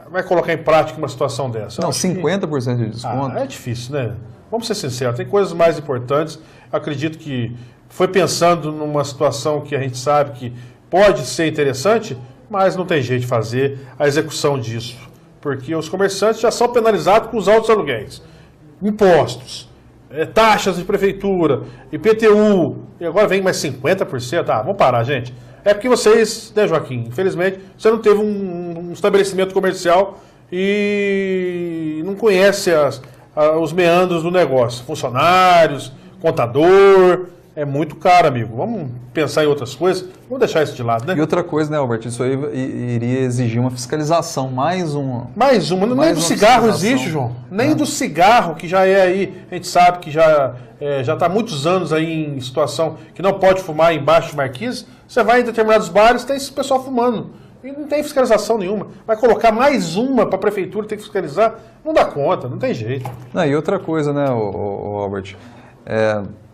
[SPEAKER 1] vai colocar em prática uma situação dessa?
[SPEAKER 2] Não, 50% de desconto.
[SPEAKER 1] É difícil, né? Vamos ser sinceros, tem coisas mais importantes. Acredito que foi pensando numa situação que a gente sabe que pode ser interessante, mas não tem jeito de fazer a execução disso, porque os comerciantes já são penalizados com os altos aluguéis, impostos, taxas de prefeitura, IPTU, e agora vem mais 50%. Vamos parar, gente. É porque vocês, né, Joaquim, infelizmente, você não teve um estabelecimento comercial e não conhece os meandros do negócio. Funcionários, contador, é muito caro, amigo. Vamos pensar em outras coisas, vamos deixar isso de lado, né?
[SPEAKER 2] E outra coisa, né, Albert, isso aí iria exigir uma fiscalização, mais uma.
[SPEAKER 1] Nem do cigarro existe, João. Nem do cigarro, que já é aí, a gente sabe que já está há muitos anos aí em situação que não pode fumar embaixo de marquise. Você vai em determinados bares, tem esse pessoal fumando. E não tem fiscalização nenhuma. Vai colocar mais uma para a prefeitura, tem que fiscalizar. Não dá conta, não tem jeito.
[SPEAKER 2] E outra coisa, né, Albert,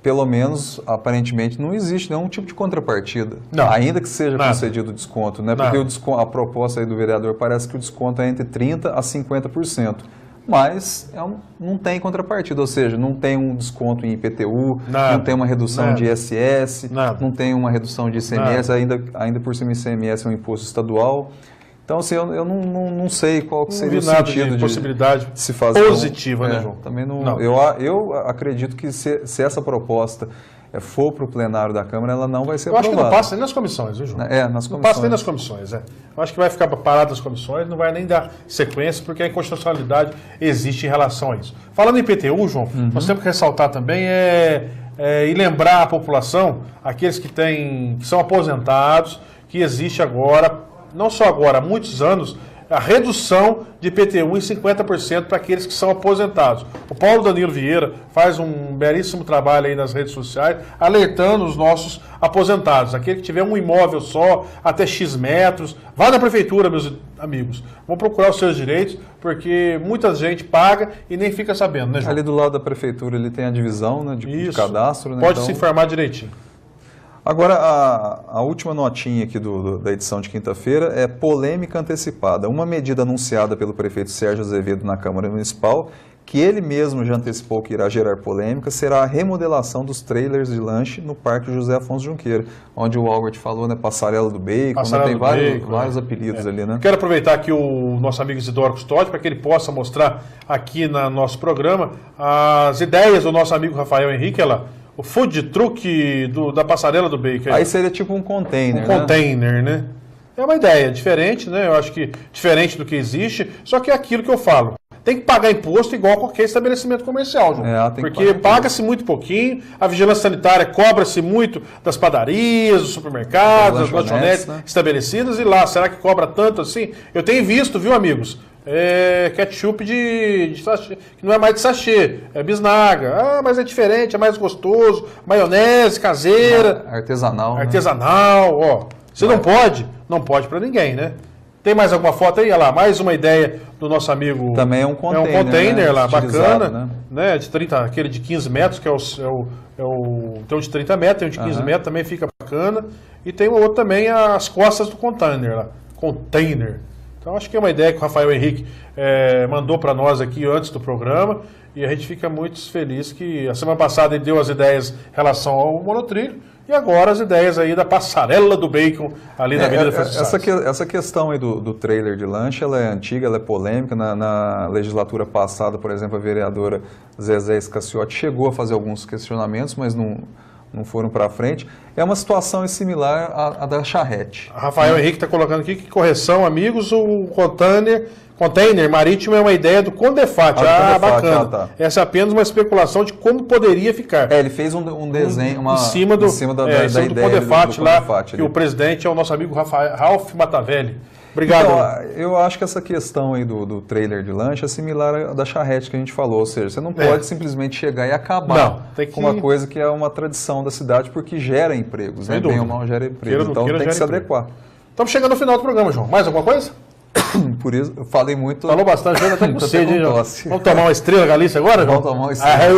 [SPEAKER 2] pelo menos, aparentemente, não existe nenhum tipo de contrapartida.
[SPEAKER 1] Não.
[SPEAKER 2] Ainda que seja concedido o desconto, né? Porque a proposta aí do vereador parece que o desconto é entre 30% a 50%. Mas não tem contrapartida, ou seja, não tem um desconto em IPTU, não tem uma redução de ISS, não tem uma redução de ICMS, ainda por cima ICMS é um imposto estadual. Então, assim, eu não sei qual que seria o sentido de
[SPEAKER 1] possibilidade
[SPEAKER 2] se fazer
[SPEAKER 1] positiva, né, João?
[SPEAKER 2] Também não. Eu acredito que se essa proposta for para o plenário da Câmara, ela não vai ser aprovada.
[SPEAKER 1] Eu acho que não passa nem nas comissões, viu, João?
[SPEAKER 2] Nas comissões.
[SPEAKER 1] Não passa nem nas comissões, Eu acho que vai ficar parado nas comissões, não vai nem dar sequência, porque a inconstitucionalidade existe em relação a isso. Falando em IPTU, João, nós temos que ressaltar também e lembrar a população, aqueles que são aposentados, que existe agora, não só agora, há muitos anos, a redução de IPTU em 50% para aqueles que são aposentados. O Paulo Danilo Vieira faz um belíssimo trabalho aí nas redes sociais, alertando os nossos aposentados. Aquele que tiver um imóvel só, até X metros, vá na prefeitura, meus amigos. Vão procurar os seus direitos, porque muita gente paga e nem fica sabendo, né, João?
[SPEAKER 2] Ali do lado da prefeitura ele tem a divisão, né, de cadastro. Né,
[SPEAKER 1] pode
[SPEAKER 2] então...
[SPEAKER 1] se informar direitinho.
[SPEAKER 2] Agora, a última notinha aqui da edição de quinta-feira é polêmica antecipada. Uma medida anunciada pelo prefeito Sérgio Azevedo na Câmara Municipal, que ele mesmo já antecipou que irá gerar polêmica, será a remodelação dos trailers de lanche no Parque José Afonso Junqueira, onde o Albert falou, né, Passarela do Bacon,
[SPEAKER 1] Passarela
[SPEAKER 2] tem
[SPEAKER 1] do
[SPEAKER 2] vários apelidos ali, né?
[SPEAKER 1] Quero aproveitar aqui o nosso amigo Isidoro Custódio para que ele possa mostrar aqui no nosso programa as ideias do nosso amigo Rafael Henrique, o food truck da Passarela do Bacon.
[SPEAKER 2] Aí seria tipo um container,
[SPEAKER 1] container, né? É uma ideia diferente, né? Eu acho que diferente do que existe, só que é aquilo que eu falo. Tem que pagar imposto igual a qualquer estabelecimento comercial, João. Porque paga-se muito pouquinho, a vigilância sanitária cobra-se muito das padarias, dos supermercados, das lanchonetes, né, estabelecidas, e lá, será que cobra tanto assim? Eu tenho visto, viu, amigos? Ketchup de sachê, que não é mais de sachê, é bisnaga. Ah, mas é diferente, é mais gostoso. Maionese caseira.
[SPEAKER 2] Artesanal.
[SPEAKER 1] Artesanal, né? Ó. Você não pode para ninguém, né? Tem mais alguma foto aí? Olha lá, mais uma ideia do nosso amigo.
[SPEAKER 2] Também é um container.
[SPEAKER 1] É um container, né, lá, bacana,
[SPEAKER 2] né?
[SPEAKER 1] De 30, aquele de 15 metros, que tem um de 30 metros, tem um de 15 metros, também fica bacana. E tem o outro também, as costas do container lá. Container. Então, acho que é uma ideia que o Rafael Henrique mandou para nós aqui antes do programa, e a gente fica muito feliz que a semana passada ele deu as ideias em relação ao monotrilho, e agora as ideias aí da Passarela do Bacon, ali na Avenida Francisco.
[SPEAKER 2] Essa questão aí do trailer de lanche, ela é antiga, ela é polêmica. Na legislatura passada, por exemplo, a vereadora Zezé Escaciotti chegou a fazer alguns questionamentos, mas não foram para frente. É uma situação similar à da charrete.
[SPEAKER 1] Rafael Henrique está colocando aqui que, correção, amigos, o container marítimo é uma ideia do Condefat. Bacana.
[SPEAKER 2] Tá.
[SPEAKER 1] Essa é apenas uma especulação de como poderia ficar.
[SPEAKER 2] Ele fez um desenho
[SPEAKER 1] em cima do
[SPEAKER 2] ideia
[SPEAKER 1] Condefat lá,
[SPEAKER 2] Condefat,
[SPEAKER 1] que o presidente é o nosso amigo Ralph Matavelli. Obrigado.
[SPEAKER 2] Então, eu acho que essa questão aí do trailer de lanche é similar à da charrete que a gente falou, ou seja, você não pode simplesmente chegar e acabar com uma coisa que é uma tradição da cidade, porque gera empregos, né? Bem ou mal gera empregos, então tem que se adequar.
[SPEAKER 1] Estamos chegando no final do programa, João. Mais alguma coisa?
[SPEAKER 2] Por isso, eu falei muito.
[SPEAKER 1] Falou bastante, ainda está com sede, hein, João? Vamos tomar uma Estrela Galícia agora, João?
[SPEAKER 2] Vamos tomar uma Estrela.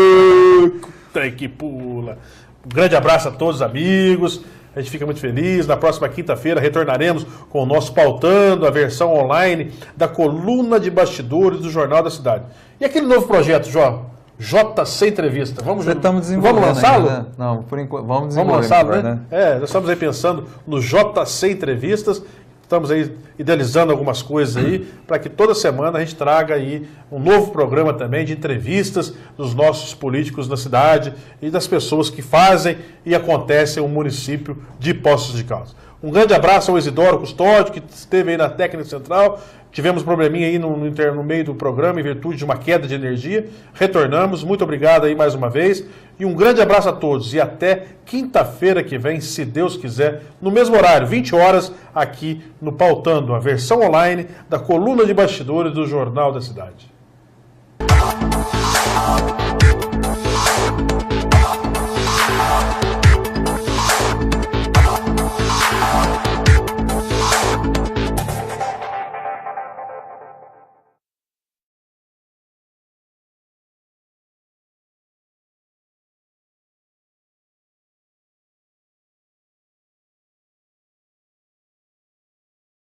[SPEAKER 1] Tem que pula. Um grande abraço a todos os amigos. A gente fica muito feliz. Na próxima quinta-feira retornaremos com o nosso Pautando, a versão online da coluna de bastidores do Jornal da Cidade. E aquele novo projeto, João? JC Entrevista. Vamos lançá-lo?
[SPEAKER 2] Né? Não, por enquanto. Vamos desenvolver.
[SPEAKER 1] Vamos lançá-lo, né? Nós estamos aí pensando no JC Entrevistas. Estamos aí idealizando algumas coisas aí para que toda semana a gente traga aí um novo programa também de entrevistas dos nossos políticos da cidade e das pessoas que fazem e acontecem o município de Poços de Caldas. Um grande abraço ao Isidoro Custódio, que esteve aí na técnica central. Tivemos um probleminha aí no meio do programa, em virtude de uma queda de energia. Retornamos. Muito obrigado aí mais uma vez. E um grande abraço a todos. E até quinta-feira que vem, se Deus quiser, no mesmo horário, 20 horas, aqui no Pautando, a versão online da coluna de bastidores do Jornal da Cidade.